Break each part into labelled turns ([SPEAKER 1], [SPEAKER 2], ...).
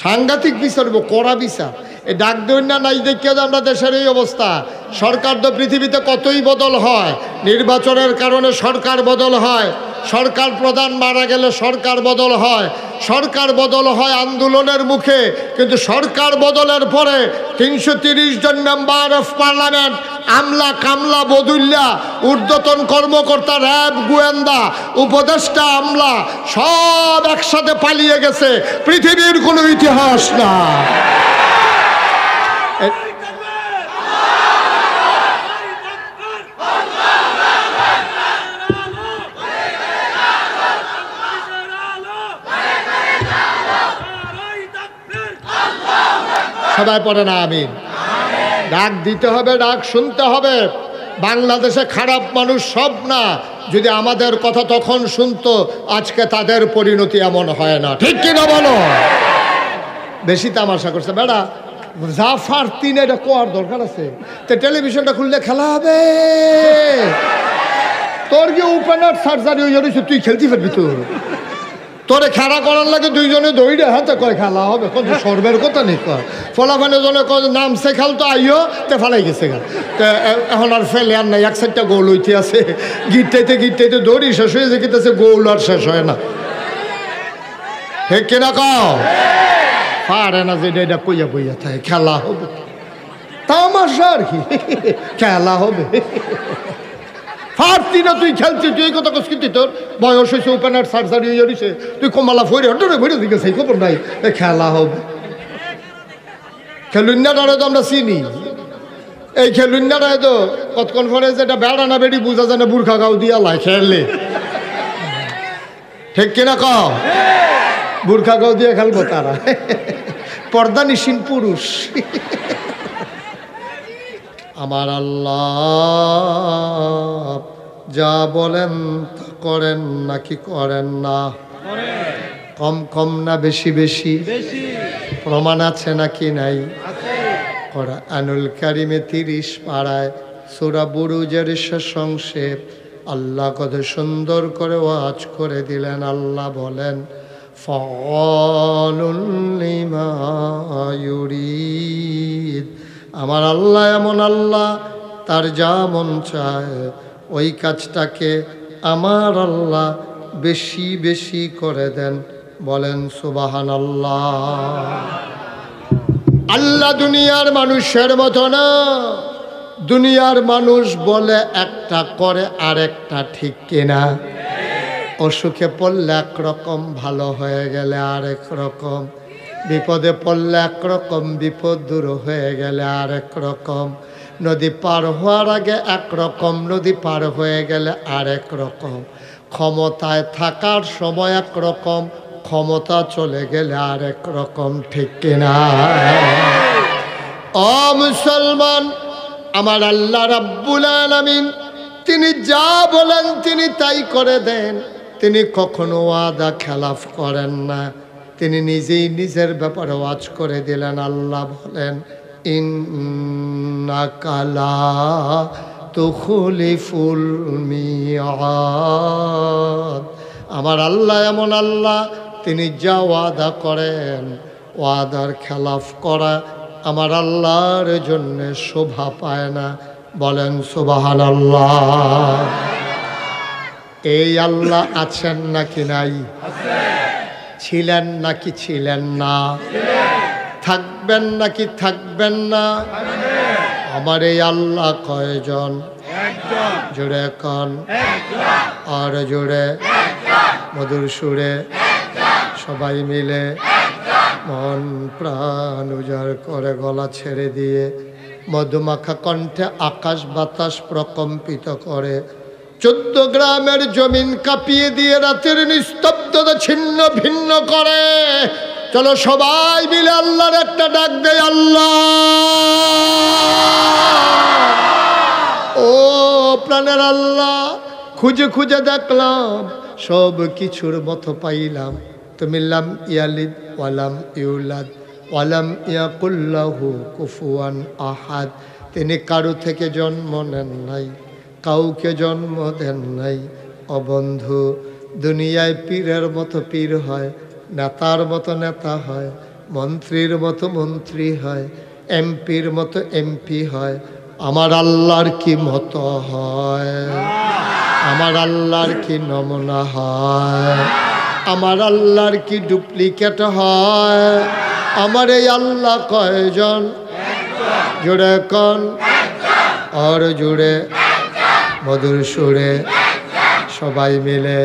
[SPEAKER 1] সাংঘাতিক বিচার, কড়া বিচার। এই ডাক দেন না নাই দেখিয়ে আমরা দেশের এই অবস্থা। সরকার তো পৃথিবীতে কতই বদল হয়, নির্বাচনের কারণে সরকার বদল হয়, সরকার প্রধান মারা গেলে সরকার বদল হয়, সরকার বদল হয় আন্দোলনের মুখে, কিন্তু সরকার বদলের পরে ৩৩০ জন মেম্বার অফ পার্লামেন্ট, আমলা কামলা বদুল্লা, ঊর্ধ্বতন কর্মকর্তা, র্যাব, গোয়েন্দা, উপদেষ্টা, আমলা সব একসাথে পালিয়ে গেছে। পৃথিবীর কোনো ইতিহাস না। সবাই পড়ে না আমিন। ডাক দিতে হবে, ডাক শুনতে হবে। বাংলাদেশে খারাপ মানুষ সব না, যদি আমাদের কথা তখন শুনতো আজকে তাদের পরিণতি এমন হয় না। ঠিক কিনা বলো? বেশি তামাশা করছে বেড়া। জাফার তিন এটা কোয়ার দরকার আছে, তো টেলিভিশনটা খুললে খেলা হবে। তোর কি ওপেনার সার্জারি হয়ে যাচ্ছে, তুই খেলতে পারবি? তোরে খেলা করার লাগে দুইজনে দৌড়ে হাতে কয় খেলা হবে, কত সর্বের কথা নেই। কয় ফলাফানে জনে নামছে খেল তো আইও তে ফালাই গেছে গা, এখন আর ফেলে আর নাই। এক সাইডটা গোল হইতে আছে, গিটটাইতে দৌড়ি শেষ হয়ে যেতেছে, গোল আর শেষ হয় না। হে কিনা কও পারে না যে এটা কইয়া বইয়া থাকে খেলা হবে, তামাশা আর কি, খেলা হবে। পারতি না তুই খেলছিস, তুই এই কথা কস কিন্তু তোর বয়স হয়েছে, ওপেনার সার্জারি হয়ে যাচ্ছে, তুই কমালা ফরে হটরে ভরে দিকে সেই খবর নাই। খেলা হবে। খেলুন্যাটারে তো আমরা চিনি, এই খেলুন্যাটায় তো কতক্ষণ পরে যেটা বেড়া না বেড়ি বোঝা যায় না, বুর্খা গাও দিয়া লাই খেললে। ঠিক কিনা কও? বুর্খা গাও দিয়ে খেলবো তারা, পর্দানিসীন পুরুষ। আমার আল্লাহ যা বলেন তা করেন নাকি করেন না? কম কম না বেশি বেশি? প্রমাণ আছে নাকি নাই? কোরআনুল কারিমে 30 পারায় সূরা বুরুজের শেষ অংশে আল্লাহ কত সুন্দর করে ওয়াজ করে দিলেন। আল্লাহ বলেন ফাআলুল লিমা ইউরিদ। আমার আল্লাহ এমন আল্লাহ, তার যা মন চায় ওই কাজটাকে আমার আল্লাহ বেশি বেশি করে দেন। বলেন সুবহানাল্লাহ। আল্লাহ দুনিয়ার মানুষের মতো না। দুনিয়ার মানুষ বলে একটা, করে আরেকটা। ঠিক কিনা? অসুখে পড়লে একরকম, ভালো হয়ে গেলে আরেক রকম, বিপদে পড়লে একরকম, বিপদ দূর হয়ে গেলে আরেক রকম, নদী পার হওয়ার আগে একরকম, নদী পার হয়ে গেলে আরেক রকম, ক্ষমতায় থাকার সময় একরকম, ক্ষমতা চলে গেলে আরেক রকম। ঠিক কিনা? ও মুসলমান, আমার আল্লাহ রাব্বুল আলামিন তিনি যা বলেন তিনি তাই করে দেন। তিনি কখনো ওয়াদা খেলাফ করেন না। তিনি নিজেই নিজের ব্যাপারে ওয়াজ করে দিলেন। আল্লাহ বলেন ইন্নাকা লা তুখলিফুল মিআদ। আমার আল্লাহ এমন আল্লাহ, তিনি যা ওয়াদা করেন, ওয়াদার খেলাফ করা আমার আল্লাহর জন্য শোভা পায় না। বলেন সুবহানাল্লাহ। এই আল্লাহ আছেন নাকি নাই? ছিলেন নাকি ছিলেন না? থাকবেন নাকি থাকবেন না? আমার এই আল্লাহ কয়জন? জোরে কন, আর জোরে মধুর সুরে সবাই মিলে মন প্রাণ উজাড় করে গলা ছেড়ে দিয়ে মধুমাখা কণ্ঠে আকাশ বাতাস প্রকম্পিত করে 14 গ্রামের জমিন কাঁপিয়ে দিয়ে রাতের নিস্তব্ধতা ছিন্ন ভিন্ন করে। চলো সবাই মিলে আল্লাহর একটা ডাক দেয়, আল্লাহ। ও প্রাণের আল্লাহ, খুঁজে খুঁজে দেখলাম, সব কিছুর মতো পাইলাম তুমি লাম ইয়ালিদ ওয়ালাম ইউলাদ ওয়ালাম ইয়াকুল্লাহু কুফুয়ান আহাদ। তিনি কারো থেকে জন্ম নেন নাই, কাউকে জন্ম দেন নাই। অবন্ধু, দুনিয়ায় পীরের মতো পীর হয়, নেতার মতো নেতা হয়, মন্ত্রীর মতো মন্ত্রী হয়, এমপির মতো এমপি হয়, আমার আল্লাহর কি মতো হয়? আমার আল্লাহর কি নমুনা হয়? আমার আল্লাহর কি ডুপ্লিকেট হয়? আমার এই আল্লাহ কয়জন? জুড়ে কন আর জুড়ে মধুর সুরে সবাই মিলে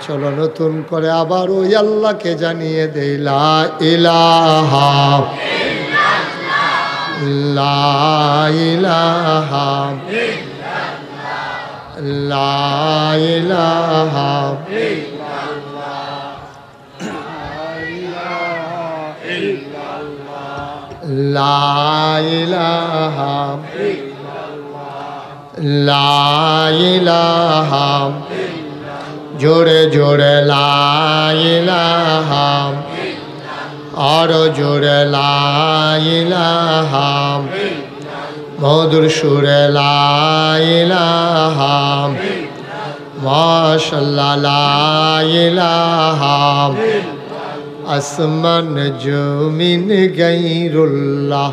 [SPEAKER 1] চলো নতুন করে আবার ওই আল্লাহকে জানিয়ে দেই লা ইলাহা লা ইলাহা লা ইলাহা লা ইলাহা লা ইলাহা জোরে জোরে লা ইলাহা আরো জোরে লা ইলাহা মধুর সুরে লা ইলাহা মাশাআল্লাহ লা ইলাহা আসমান জমিন গায়রুল্লাহ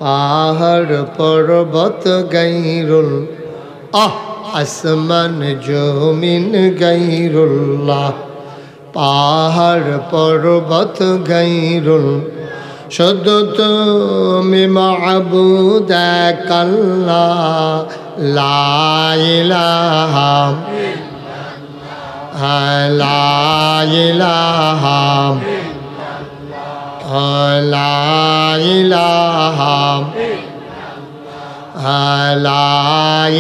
[SPEAKER 1] পাহাড় পর্বত গায়রুল আসমান জমিন গায়রুল্লাহ পাহাড় পর্বত গায়রুল শুধু তুমি মাবুদ এক আল্লাহ লা ইলাহা লা ইলাহা লা ইলাহা লা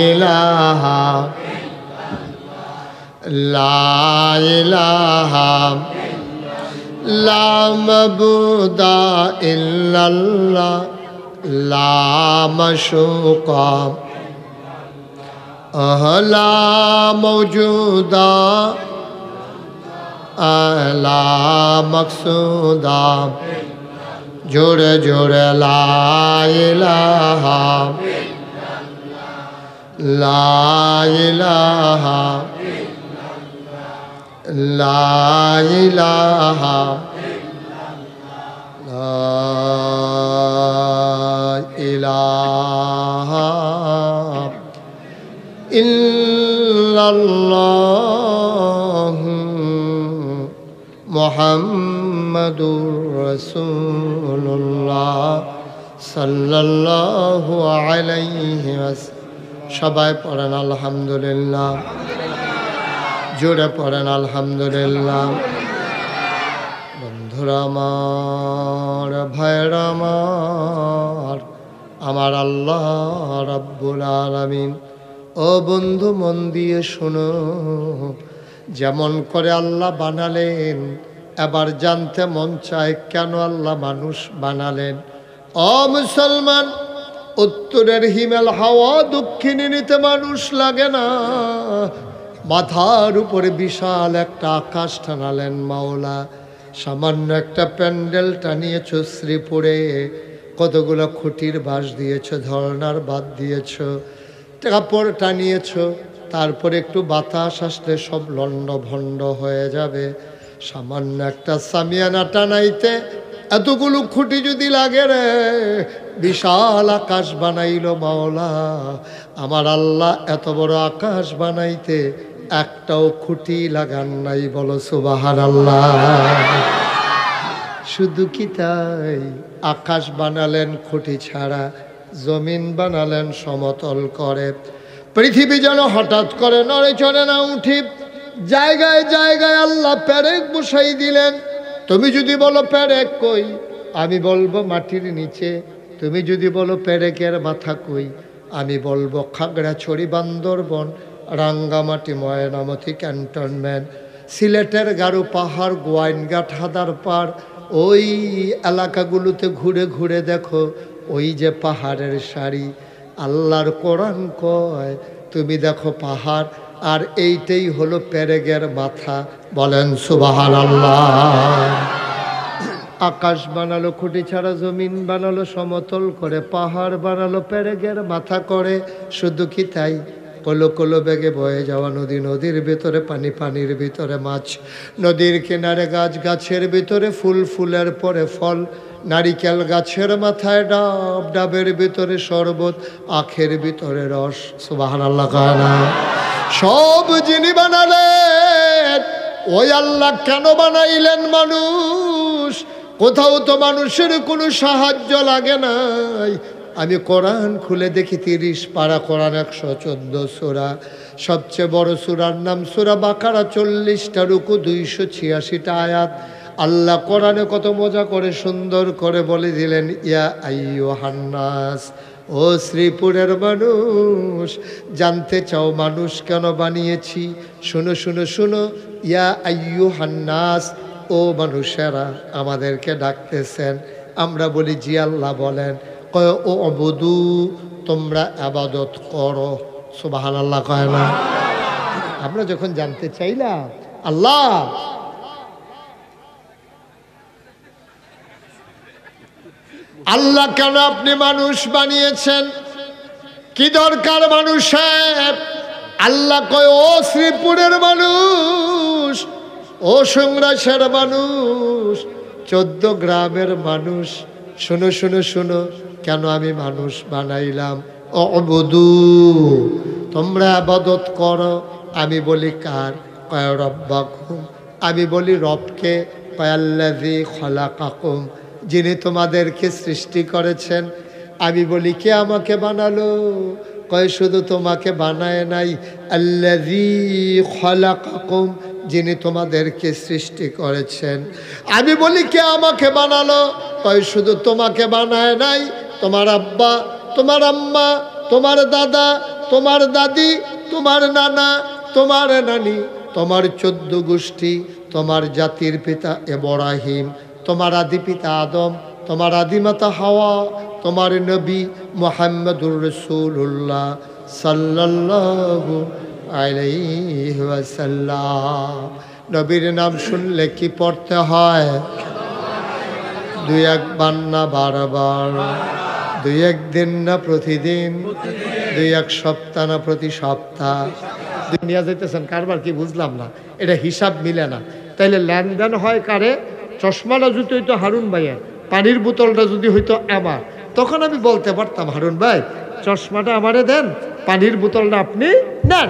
[SPEAKER 1] ইলাহা লা ইলাহা লা মাবুদা ইল্লাল্লাহ লা মাশুকা লা মওজুদা লা মকসুদা জোরে জোরে লা ইলাহা লা ইলাহা লা ইলাহা লা ইলাহা ইল্লাল্লাহ মুহাম্মাদুর রাসূলুল্লাহ সাল্লাল্লাহু আলাইহি ওয়াসাল্লাম। সবাই পড়েন আলহামদুলিল্লাহ, জোরে পড়েন আলহামদুলিল্লাহ। বন্ধুরা আমার, ভাইরা আমার, আমার আল্লাহ রাব্বুল আলামিন, ও বন্ধু মন দিয়ে শোনো, যেমন করে আল্লাহ বানালেন এবার জানতে মন চায় কেন আল্লাহ মানুষ বানালেন। ও মুসলমান, উত্তরের হিমেল হাওয়া দক্ষিণে নিতে মানুষ লাগে না, মাথার উপরে বিশাল একটা আকাশ টানালেন মাওলা, সামান্য একটা প্যান্ডেল টানিয়েছ শ্রীপুরে, কতগুলো খুঁটির বাঁশ দিয়েছ, ধরনার বাদ দিয়েছ, কাপড় টানিয়েছ, তারপরে একটু বাতাস আসলে সব লন্ড ভণ্ড হয়ে যাবে। সামান্য একটা সামিয়ানা টানাইতে এতগুলো খুঁটি যদি লাগে রে, বিশাল আকাশ বানাইল মাওলা। আমার আল্লাহ এত বড় আকাশ বানাইতে একটাও খুঁটি লাগান নাই, বলো সুবহানাল্লাহ। শুধু কি তাই, আকাশ বানালেন খুঁটি ছাড়া, জমিন বানালেন সমতল করে, পৃথিবী যেন হঠাৎ করে নড়ে চড়ে না উঠি, জায়গায় জায়গায় আল্লাহ পেরেক বসাই দিলেন। তুমি যদি বলো পেরেক কই, আমি বলবো মাটির নিচে। তুমি যদি বলো পেরেকের মাথা কই, আমি বলবো খাগড়াছড়ি, বান্দরবন, রাঙ্গামাটি, ময়নামতি ক্যান্টনমেন্ট, সিলেটের গারো পাহাড়, গোয়াইনঘাট, হাদারপাড়, ওই এলাকাগুলোতে ঘুরে ঘুরে দেখো ওই যে পাহাড়ের সারি। আল্লাহর কোরআন কয় তুমি দেখো পাহাড়, আর এইটাই হলো পেরেকের মাথা, বলেন সুবহানাল্লাহ। আকাশ বানালো খুঁটি ছাড়া, জমিন বানালো সমতল করে, পাহাড় বানালো পেরেকের মাথা করে। শুধু কি তাই, কলো কলো বেগে বয়ে যাওয়া নদী, নদীর ভিতরে পানি, পানির ভিতরে মাছ, নদীর কিনারে গাছ, গাছের ভিতরে ফুল, ফুলের পরে ফল, নারিকেল গাছের মাথায় ডাব, ডাবের ভিতরে শরবত, আখের ভিতরে রস। সুবহানাল্লাহ কানা। সব যিনি বানালেন ওই আল্লাহ কেন বানাইলেন মানুষ? কোথাও তো মানুষের কোনো সাহায্য লাগে নাই। আমি কোরআন খুলে দেখি 30 পারা কোরআন, 114 সূরা, সবচেয়ে বড় সূরার নাম সূরা বাকারা, 40টা রুকু, 286টা আয়াত। আল্লাহ কোরআনে কত মজা করে সুন্দর করে বলে দিলেন, ইয়া আইয়ুহান নাস, ও শ্রীপুরের মানুষ, জানতে চাও মানুষ কেন বানিয়েছি? শুনো শুনো শুনো, ইয়া আইয়ুহান নাস, ও মানুষেরা, আমাদেরকে ডাকতেছেন। আমরা বলি জি আল্লাহ বলেন। কয় ও অবুদু, তোমরা ইবাদত করো। সুবহানাল্লাহ কয় না? আমরা যখন জানতে চাইলাম আল্লাহ আল্লাহ কেন আপনি মানুষ বানিয়েছেন, কি দরকার মানুষের? আল্লাহ কয় ও শ্রীপুরের মানুষ, ও সংগ্রাসের মানুষ, 14 গ্রামের মানুষ, শুনো শুনো শুনো, কেন আমি মানুষ বানাইলাম? অবুদু, তোমরা ইবাদত করো। আমি বলি কার? কয় রব্বাকুম। আমি বলি রবকে। কয় আল্লাযী খলাকাকুম, যিনি তোমাদেরকে সৃষ্টি করেছেন। আমি বলি কে আমাকে বানালো? কয় শুধু তোমাকে বানায় নাই, আল্লাযী খলাকাকুম, যিনি তোমাদেরকে সৃষ্টি করেছেন। আমি বলি কে আমাকে বানালো? কয় শুধু তোমাকে বানায় নাই, তোমার আব্বা, তোমার আম্মা, তোমার দাদা, তোমার দাদি, তোমার নানা, তোমার নানি, তোমার 14 গোষ্ঠী, তোমার জাতির পিতা ইব্রাহিম, তোমার আদি পিতা আদম, তোমার আদিমাতা হাওয়া, তোমার নবী মুহাম্মদুর রাসূলুল্লাহ সাল্লাল্লাহু আলাইহি ওয়াসাল্লাম। নবীর নাম শুনলে কি পড়তে হয়? 2-1 বার না বারবার, 2-1 দিন না প্রতিদিন, 2-1 সপ্তাহ না প্রতি সপ্তাহ। দুনিয়া যাইতেছেন কারবার কি বুঝলাম না, এটা হিসাব মিলে না। তাইলে লেনদেন হয় কারে? চশমাটা যদি হইতো হারুন ভাইয়ের, পানির বোতলটা যদি হইতো আমার, তখন আমি বলতে পারতাম হারুন ভাই চশমাটা আমারে দেন, পানির বোতলটা আপনি নেন।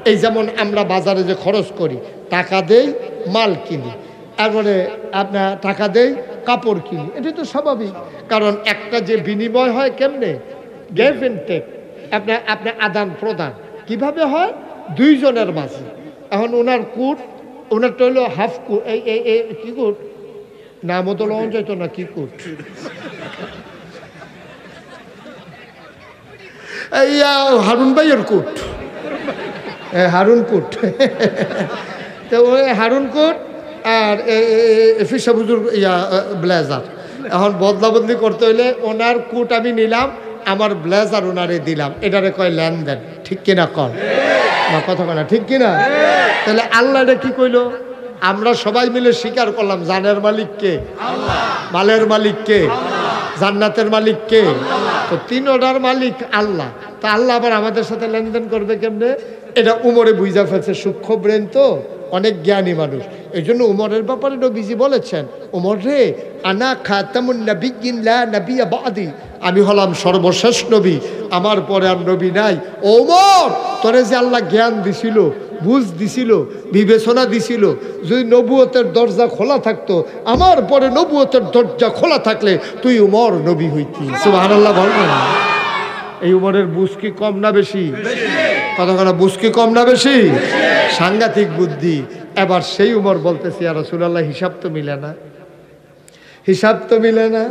[SPEAKER 1] এই যেমন আমরা বাজারে যে খরচ করি, টাকা দেই মাল কিনি, তারপরে আপনার টাকা দেই কাপড় কিনি, এটাই তো স্বাভাবিক। কারণ একটা যে বিনিময় হয় কেমনে, গেভ এন্ড টেক, আপনার আদান প্রদান কিভাবে হয়? 2 জনের মাঝে। এখন ওনার কুট, ওনারটা হইলো হাফ কুট, এই কি কুট নামও তো লওয়া যাইতো না, কি কুট, এই হারুন ভাইয়ের কুট, হারুন কুট। তো ওই হারুন কুট আর ফিসা বুজুর ব্লেজার। এখন বদলা বদলি করতে হইলে ওনার কুট আমি নিলাম, আমার ব্লেজার ওনারে দিলাম, এটারে কয় লেনদেন। ঠিক কিনা কন? কথা কয় না, ঠিক কিনা? তাহলে আল্লাহ এটা কি কইল? আমরা সবাই মিলে স্বীকার করলাম জানের মালিক কে? আল্লাহ। মালের মালিক কে? জান্নাতের মালিক কে? তো 3টার মালিক আল্লাহ। তা আল্লাহ আবার আমাদের সাথে লেনদেন করবে কেমনে? এটা উমরে বুঝা ফেলছে, সূক্ষ্ম ব্রেন তো, অনেক জ্ঞানী মানুষ। এই জন্য উমরের ব্যাপারে নবীজি বলেছেন, উমর রে, আনা খাতামুন নাবিয়্যিন লা নাবিয়্যা বাদি, আমি হলাম সর্বশেষ নবী, আমার পরে আর নবী নাই। ওমর, তোরে যে আল্লাহ জ্ঞান দিছিল, বুঝ দিছিল, বিবেচনা দিছিল, যদি নবুয়তের দরজা খোলা থাকতো, আমার পরে নবুয়তের দরজা খোলা থাকলে তুই উমর নবী হইতি। সুবহানাল্লাহ বলবেন। এই উমরের বুঝ কি কম না বেশি? কথা কথা, বুঝ কি কম না বেশি? সাংঘাতিক বুদ্ধি। এবার সেই উমর বলতেছি, ইয়া রাসূলুল্লাহ, হিসাব তো মিলে না, হিসাব তো মিলে না।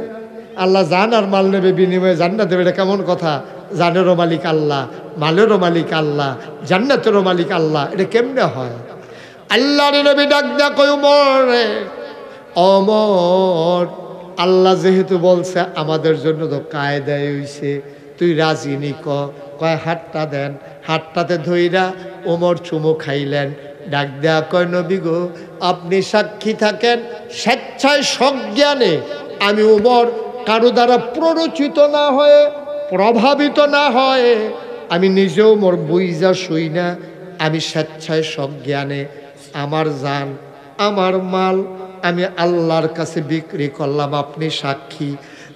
[SPEAKER 1] আল্লাহ জান আর মাল নেবে, বিনিময়ে জান্নাত দেবে, এটা কেমন কথা? জানেরও মালিক আল্লাহ, মালেরও মালিক আল্লাহ, জান্নাতেরও মালিক আল্লাহ, এটা কেমনে হয়? আল্লাহর নবী ডাক দেয়া কই, উমর রে, অমর, আল্লাহ যেহেতু বলছে আমাদের জন্য তো কায়দায় হইছে, তুই রাজি নি? কয় হাতটা দেন। হাতটাতে ধইরা ওমর চুমু খাইলেন। ডাক দেয়া কয়, নবী গো, আপনি সাক্ষী থাকেন, স্বেচ্ছায় সজ্ঞানে আমি উমর কারো দ্বারা প্ররোচিত না হয়ে, প্রভাবিত না হয়ে আমি নিজেও মোর বুইজা শুই না, আমি স্বেচ্ছায় সজ্ঞানে আমার জান আমার মাল আমি আল্লাহর কাছে বিক্রি করলাম। আপনি সাক্ষী,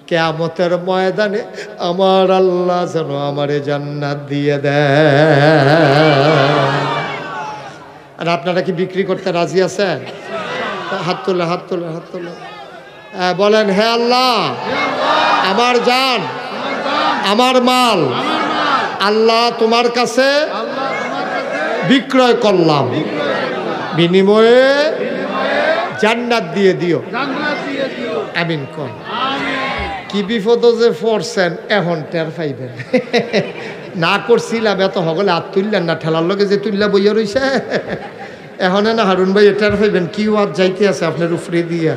[SPEAKER 1] কিয়ামতের ময়দানে আমার আল্লাহ যেন আমারে জান্নাত দিয়ে দেয়। আর আপনারা কি বিক্রি করতে রাজি আছেন? হাত তোলে, হাত তোলে, হাত তোলে। বলেন, হে আল্লাহ, আমার জান আমার মাল আল্লাহ তোমার কাছে বিক্রয় করলাম, বিনিময়ে জান্নাত দিয়ে দিও। আমিন কোন। কি বিপদ যে পড়ছেন এখন টের পাইবেন। না করছিলাম এত হগলে হাত তুললেন না, ঠেলার লগে যে তুললা বইয়া রইছে এখন না হারুন ভাই টের পাইবেন কি ওয়াজ যাইতে আছে আপনার উপরে দিয়া।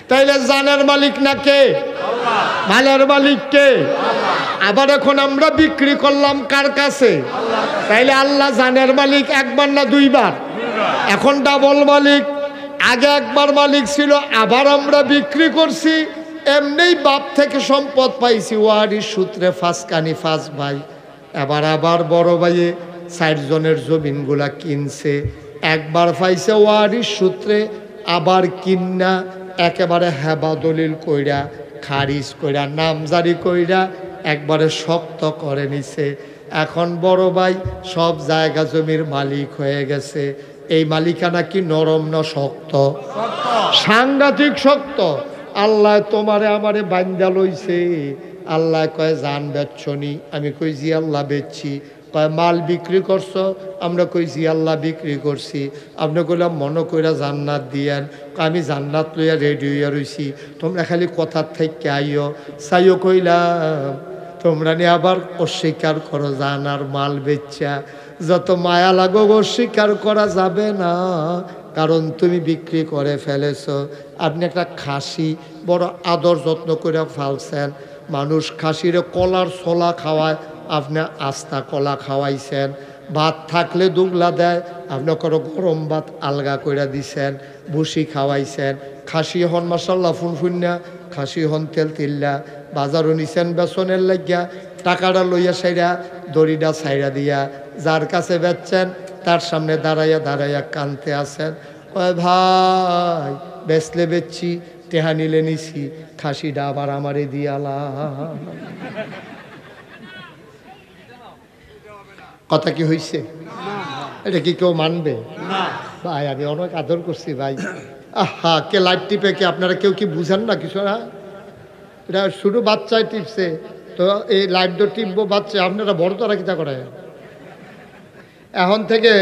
[SPEAKER 1] তাইলে জানের মালিক না কে? মালের মালিক কে? আবার এখন আমরা বিক্রি করলাম কার কাছে? তাইলে আল্লাহ জানের মালিক একবার না দুইবার? এখন ডাবল মালিক। আগে একবার মালিক ছিল, আবার আমরা বিক্রি করছি। এমনি বাপ থেকে সম্পদ পাইছি, ওয়ারিশ সূত্রে ফাঁসকানি ফাঁস ভাই। এবার আবার বড় ভাইয়ে ৬০ জনের জমিনগুলা কিনছে, একবার পাইছে ওয়ারিশ সূত্রে, আবার কিন্না একেবারে হেবা দলিল কইরা খারিজ কইরা নামজারি কইরা একবারে শক্ত করে নিছে। এখন বড় ভাই সব জায়গা জমির মালিক হয়ে গেছে। এই মালিকানা কি নরম না শক্ত? সাংঘাতিক শক্ত। আল্লাহ তোমারে আমারে বান্দা লইছে। আল্লাহ কয় জান বেচছনি? আমি কই জি আল্লাহ বেচছি। কয় মাল বিক্রি করছো? আমরা কই জি আল্লাহ বিক্রি করছি। আপনি কইলাম মনে কইরা জান্নাত দিয়েন। আমি জান্নাত লইয়া রেডি হইয়া রইছি, তোমরা খালি কথার থেকে আইও। চাইও কইলাম তোমরা নিয়ে আবার অস্বীকার করো জান আর মাল বেচা। যত মায়া লাগো অস্বীকার করা যাবে না, কারণ তুমি বিক্রি করে ফেলেছ। আপনি একটা খাসি বড় আদর যত্ন করে ফালছেন, মানুষ খাসিরে কলার ছোলা খাওয়ায়, আপনি আস্তা কলা খাওয়াইছেন। ভাত থাকলে দুগলা দেয়, আপনি করো গরম ভাত আলগা করে দিছেন, ভুসি খাওয়াইছেন। খাসি হন মাসাল্লাহ ফুনফুন্যা, খাসি হন তেল তিল্লা। বাজারও নিছেন বেসনের লাগিয়া, টাকাটা লইয়া সাইরা দড়িটা সাইরা দিয়া যার কাছে বেচছেন তার সামনে দাঁড়াইয়া দাঁড়াইয়া কানতে আছেন। কয় ভাই বেচলে বেচছি, টেহা নিলে নিছি, খাসিটা আবার আমারে দিয়ালা। কথা কি হইছে? এটা কি কেউ মানবে? ভাই আমি অনেক আদর করছি ভাই। আহা, কে লাইট টিপে কে আপনারা কেউ কি বুঝেন না কিছু? না, এটা শুধু বাচ্চায় টিপছে, তো এই লাইটটা টিপবো বাচ্চা, আপনারা বড় তারা কিতা করে। এখন থেকে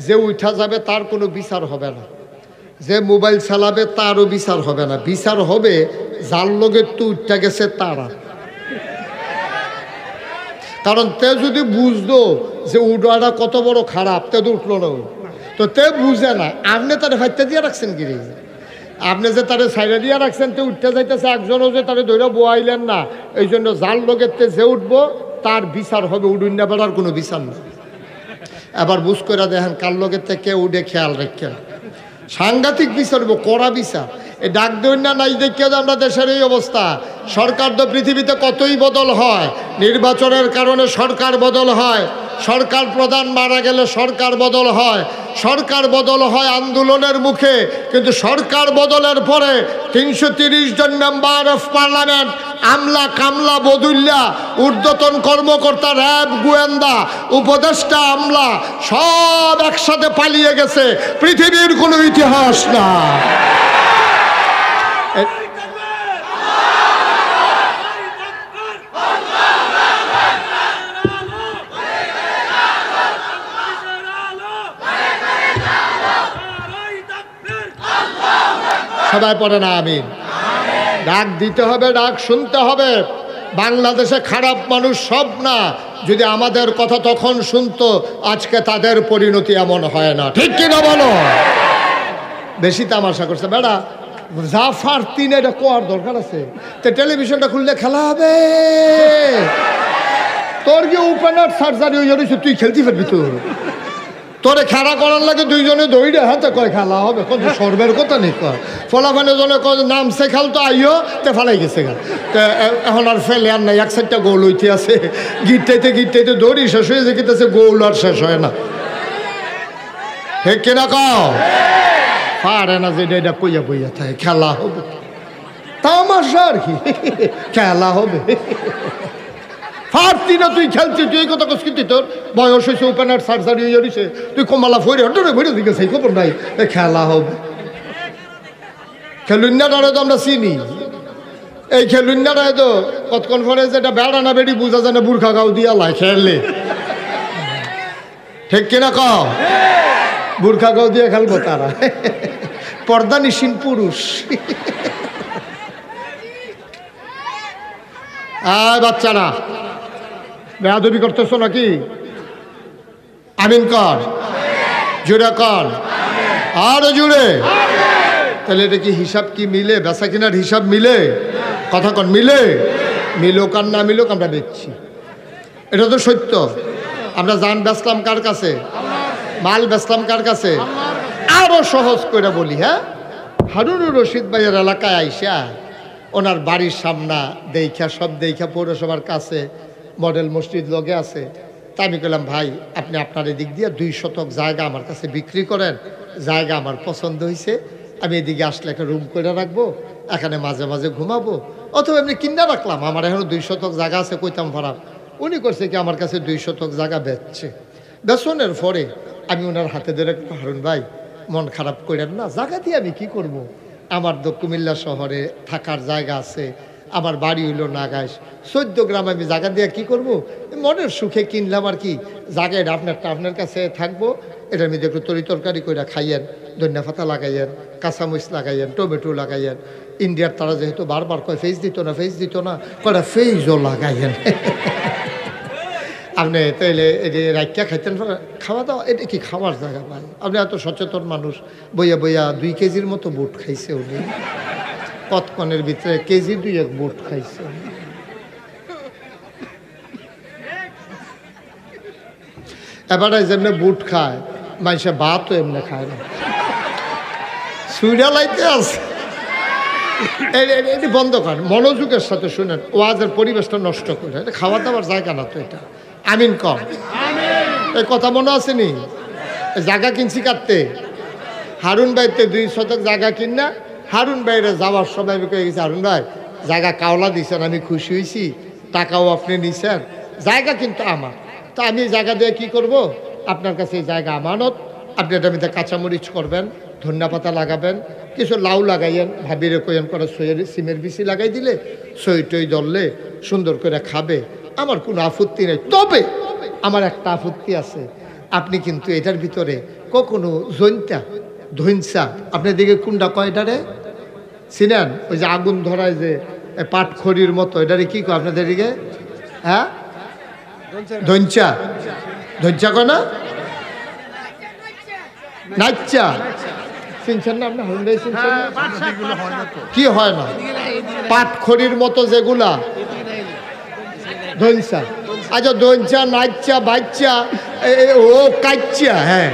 [SPEAKER 1] যে উঠা যাবে তার কোনো বিচার হবে না, যে মোবাইল চালাবে তারও বিচার হবে না। বিচার হবে যার লগে তো উঠা গেছে তারা। কারণ তে যদি বুঝতো যে উঠাটা কত বড় খারাপ, তে তো উঠলো না, তো তে বুঝে না। আপনি তারে ফাইতে দিয়ে রাখছেন কি? আপনি যে তারে সাইডে দিয়ে রাখছেন, তে উঠতে যাইতেছে, একজনও যে তারে ধরে বোয়াইলেন না। এই জন্য যার লগের তে যে উঠবো তার বিচার হবে, উডুন না বেড়ার কোনো বিচার নেই। এবার বুঝ করে দেখেন কার লগের থেকে উঠে খেয়াল রাখেন। সাংঘাতিক বিচার, কড়া বিচার। এই ডাক দেন না নাই দেখিয়ে আমরা দেশের এই অবস্থা। সরকার তো পৃথিবীতে কতই বদল হয়, নির্বাচনের কারণে সরকার বদল হয়, সরকার প্রধান মারা গেলে সরকার বদল হয়, সরকার বদল হয় আন্দোলনের মুখে। কিন্তু সরকার বদলের পরে ৩৩০ জন মেম্বার অফ পার্লামেন্ট, আমলা কামলা বদুল্লা, ঊর্ধ্বতন কর্মকর্তা, র্যাব, গোয়েন্দা, উপদেষ্টা, আমলা সব একসাথে পালিয়ে গেছে। পৃথিবীর কোনো ইতিহাস না। সবাই পড়ে না আমিন? ডাক দিতে হবে, ডাক শুনতে হবে। বাংলাদেশে খারাপ মানুষ সব না, যদি আমাদের কথা তখন শুনতো, আজকে তাদের পরিণতি এমন হয় না। ঠিক কিনা বলো? বেশি তামাশা করছে বেড়া। জাফার তিন এটা কোয়ার দরকার আছে, তো টেলিভিশনটা খুললে খেলা হবে। তোর কি ওপেনার সার্জারি হয়ে যাচ্ছে, তুই খেলতে পারবি? তোর তোরে খেলা করার লাগে দুইজনে দৌড়ে হাতে কয় খেলা হবে, কত সর্বের কথা নেই কয় ফলাফানে জনে কয় নামছে খেল তো আইও তে ফালাই গেছে গা। এখন আর ফেলে আর নাই, এক সাইডটা গোল হইতে আছে, গিটটাইতে দৌড়ি শেষ হয়ে যে গিতেছে, গোল আর শেষ হয় না। ঠিক কিনা কও? পারে না যে এটা কইয়া বইয়া থাকে খেলা হবে, তামাশা আর কি, খেলা হবে। পারতি না তুই খেলছি, তুই এই কথা কসকিতি, তোর বয়স হয়েছে, ওপেনার সার্জারি হয়ে যাচ্ছে, তুই কমালা ফইরে হটরে ভরে দিকে সেই খবর নাই, খেলা হবে। খেলুন্নাটারে তো আমরা চিনি, এই খেলুন্নাটায় তো কতক্ষণ পরে যেটা বেড়া না বেড়ি বুঝা যায় না, বুর্খা গাও দিয়া লাই খেললে। ঠিক কিনা কও? বুর্খা গাও দিয়ে খেলবো তারা, পর্দানিসীন পুরুষ। আয় বাচ্চারা, বেয়াদবি করতেছো নাকি? আমিন কর, জুড়ে কর, আরো জুড়ে। তাহলে এটা কি হিসাব কি মিলে? বেচা কিনার হিসাব মিলে? কথা কন, মিলে? মিলোক আর না মিলোক আমরা বেচছি, এটা তো সত্য। আমরা জান বেচলাম কার কাছে? মাল বেচলাম কার কাছে? আরো সহজ করে বলি, হ্যাঁ, হারুনুর রশিদ ভাইয়ের এলাকায় আইসা ওনার বাড়ির সামনা দেখা, সব দেখা, পৌরসভার কাছে মডেল মসজিদ লগে আছে। তা আমি বললাম, ভাই আপনি আপনার এদিক দিয়ে 2 শতক জায়গা আমার কাছে বিক্রি করেন, জায়গা আমার পছন্দ হয়েছে, আমি এদিকে আসলে একটা রুম করে রাখবো, এখানে মাঝে মাঝে ঘুমাবো, অথবা এমনি কিনা রাখলাম, আমার এখনো 2 শতক জায়গা আছে, কইতাম ভাড়া। উনি করছে কি, আমার কাছে 2 শতক জায়গা বেচছে। বেচনের পরে আমি ওনার হাতে ধরে, হারুন ভাই মন খারাপ করেন না, জায়গা দিয়ে আমি কি করব? আমার তো কুমিল্লা শহরে থাকার জায়গা আছে, আমার বাড়ি হইল নাগাইশ, 14 গ্রাম, আমি জায়গা দিয়ে কি করব? মনের সুখে কিনলাম আর কি, জায়গাটা আপনার কাছে থাকবো, এটার মধ্যে একটু তরি তরকারি করে খাইয়েন, ধনিয়া পাতা লাগাইয়েন, কাঁচামরিচ লাগাইয়েন, টমেটো লাগাইয়েন। ইন্ডিয়ার তারা যেহেতু বারবার কয় ফেস দিত না, কয়টা ফেসও লাগাইয়েন। আপনি তাইলে এই যে রাইকা খাইতেন, খাওয়া দাওয়া, এটা কি খাওয়ার জায়গা ভাই? আপনি এত সচেতন মানুষ, বইয়া 2 কেজির মতো বুট খাইছে উনি, কতক্ষণের ভিতরে কেজি 2 বুট খাইছে। এবারে যেমনি বুট খায় মানুষে, ভাতও এমনি খায় না, সুইডা লাইতে আছে। এটি বন্ধ করেন, মনোযোগের সাথে শুনেন, ওয়াজের পরিবেশটা নষ্ট করে, এটা খাওয়া দাওয়ার জায়গা না তো এটা। আমিন কর, এই কথা মনে আসেনি? জায়গা কিনছি কাটতে, হারুন ভাইতে 2 শতক জায়গা কিনা, হারুন ভাইরে যাওয়ার সময় আমি কয়ে গেছি, হারুন ভাই জায়গা কাওলা দিয়েছেন, আমি খুশি হয়েছি, টাকাও আপনি নিছেন, জায়গা কিন্তু আমার, তা আমি জায়গা দিয়ে কি করব? আপনার কাছে এই জায়গা আমানত, আপনি এটা মধ্যে কাঁচামরিচ করবেন, ধনিয়া পাতা লাগাবেন, কিছু লাউ লাগাইয়েন, ভাবিরে কইয়েন করে সিমের বিচি লাগাই দিলে সই টই ধরলে সুন্দর করে খাবে, আমার কোনো আপত্তি নেই। তবে আমার একটা আপত্তি আছে, আপনি কিন্তু এটার ভিতরে কখনো ধইনসা, আপনার দিকে কোনটা কয়টারে চিনেন? ওই যে আগুন ধরায় যে পাটখড়ির মতো, এটারে কি কয় আপনাদের দিকে? হ্যাঁ, ধইনচা কয় না? নাচ্চা চিনছেন না আপনি? হারুন ভাই চিনছেন না? কি হয় না? পাটখড়ির মতো যেগুলা ধইনসা। আচ্ছা, ধইনচা, নাচ্চা, বাচ্চা, হোক, কাচ্চা, হ্যাঁ,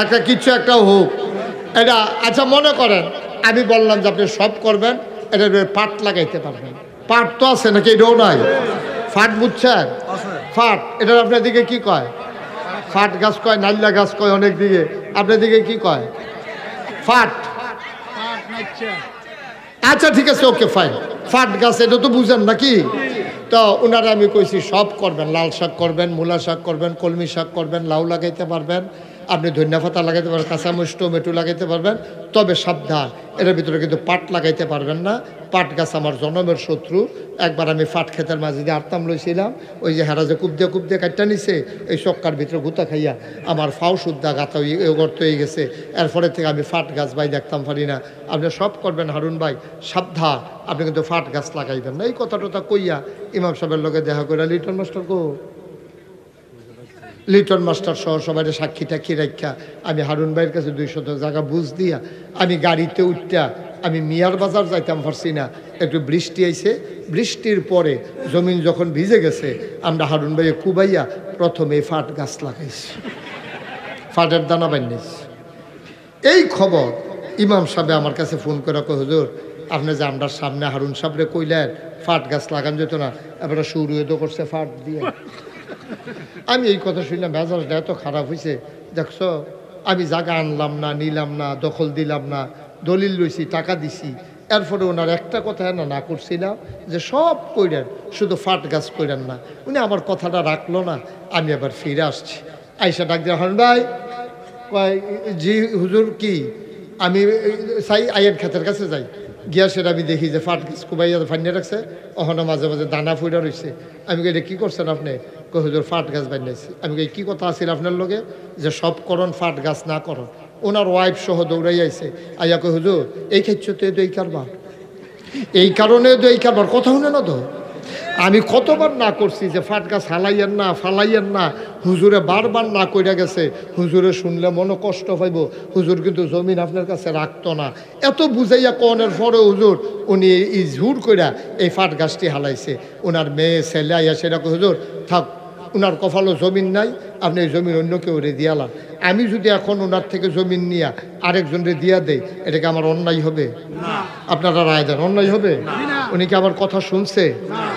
[SPEAKER 1] একটা কিছু একটা হোক এটা। আচ্ছা, মনে করেন আমি বললাম যে আপনি সব করবেন, এটা পাট লাগাইতে পারবেন, পাট তো আছে নাকি? এটাও নাই, ফাট বুঝছেন? ফাট, এটা আপনার দিকে কি কয়? ফাট গাছ কয়, নাল্লা গাছ কয় অনেক দিকে, আপনার দিকে কি কয়? ফাট। আচ্ছা ঠিক আছে, ওকে ফাইন, ফাট গাছ, এটা তো বুঝেন নাকি? তো ওনারা আমি কইছি সব করবেন, লাল শাক করবেন, মূলা শাক করবেন, কলমি শাক করবেন, লাউ লাগাইতে পারবেন, আপনি ধনিয়া পাতা লাগাইতে পারবেন, কাঁচামরিচ টমেটো লাগাইতে পারবেন, তবে সাবধান, এর ভিতরে কিন্তু পাট লাগাইতে পারবেন না। পাট গাছ আমার জনমের শত্রু। একবার আমি পাট ক্ষেতের মাঝে দিয়ে আরতাম লইছিলাম, ওই যে হেরা যে কুপ দিয়ে কাটটা নিছে, এই চক্কার ভিতরে গুতা খাইয়া আমার ফাও শুদ্ধা গাতা গর্ত হয়ে গেছে। এরপরে থেকে আমি ফাট গাছ ভাই দেখতাম পারি না। আপনি সব করবেন হারুন ভাই, সাবধান, আপনি কিন্তু ফাট গাছ লাগাইবেন না। এই কথাটা কইয়া ইমাম সাহেবের লোকে দেখা করে, লিটন মাস্টার গো, লিটন মাস্টার সহ সবাই সাক্ষী টাক্ষী রাখা আমি হারুন ভাইয়ের কাছে 200 জায়গা বুঝ দিয়া আমি গাড়িতে উঠটা আমি মিয়ার বাজার যাইতাম পারছি না। একটু বৃষ্টি আইছে, বৃষ্টির পরে জমিন যখন ভিজে গেছে, আমরা হারুন ভাইয়ে কুবাইয়া প্রথমে ফাট গাছ লাগাইছি। ফাটের দানা বানিয়েছে। এই খবর ইমাম সাহেব আমার কাছে ফোন করে কয়, হুজুর আপনি যে আমরা সামনে হারুন সাহেবরে কইলেন ফাট গাছ লাগান যেত না, এবারে শুরু তো করছে ফাট দিয়ে। আমি এই কথা শুনলাম, মেজাজটা এত খারাপ হয়েছে। দেখছো, আমি জায়গা আনলাম না, নিলাম না, দখল দিলাম না, দলিল লইছি, টাকা দিছি, এরপরে ওনার একটা কথা না করছিলাম যে সব কইরেন, শুধু ফাট গাছ কইরেন না। উনি আমার কথাটা রাখলো না। আমি আবার ফিরে আসছি, আইসা ডাক দিয়ে, হারুন ভাই কয়, জি হুজুর কি? আমি চাই আয়ের ক্ষেতের কাছে যাই, গিয়া সেটা আমি দেখি যে ফাট গাছ কুবাইয়া ফাইনে রাখছে, ওখানে মাঝে মাঝে দানা ফুইরা রয়েছে। আমি কই, কী করছেন আপনি? কই, হুজুর ফাট গাছ বানিয়েছি। আমি কই, কী কথা আছিল আপনার লগে যে সব করণ ফাট গাছ না করণ? ওনার ওয়াইফ সহ দৌড়াই আইছে, আইয়া কই, হুজুর এই ক্ষেত্রে তো এই কারবার, এই কারণে তো এই কারবার, কথা শুনে না তো। আমি কতবার না করছি যে ফাট গাছ হালাইয়েন না, ফালাইয়েন না, হুজুরে বারবার না কইরা গেছে। হুজুরে শুনলে মনে কষ্ট পাইব, হুজুর কিন্তু জমিন আপনার কাছে রাখতো না। এত বুঝাইয়া কনের পরে হুজুর উনি এই ঝুর কইরা এই ফাট গাছটি হালাইছে। ওনার মেয়ে ছেলে আইয়া সেটা হুজুর থাক, ওনার কপালও জমিন নাই, আপনি এই জমিন অন্য কেউ রে দিয়ালাম। আমি যদি এখন ওনার থেকে জমিন নিয়া আরেকজনরে দিয়া দেই, এটাকে আমার অন্যায় হবে? আপনারা রায় দেন, অন্যায় হবে? উনি কি আমার কথা শুনছে?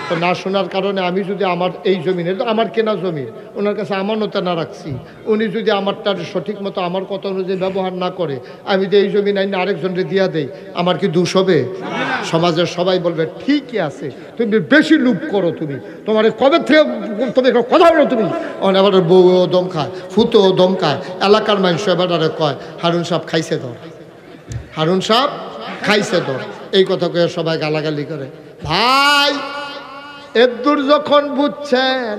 [SPEAKER 1] তো না শোনার কারণে আমি যদি আমার এই জমিনে, আমার কেনা জমি, ওনার কাছে আমানতে না রাখছি, উনি যদি আমারটার সঠিক মতো আমার কথা অনুযায়ী ব্যবহার না করে, আমি যদি এই জমি আইনে আরেকজনরে দিয়া দেই, আমার কি দোষ হবে? সমাজের সবাই বলবে ঠিকই আছে, তুমি বেশি লুপ করো, তুমি তোমার কবে থেকে তুমি কথা বলো, তুমি এবার বউও দম খায়, ফুতেও দম খায়, এলাকার মানুষ এবারে কয় হারুন সাহেব খাইছে ধর, হারুন সাহেব খাইছে ধর, এই কথা কয়ে সবাই গালাগালি করে। ভাই এদূর যখন বুঝছেন,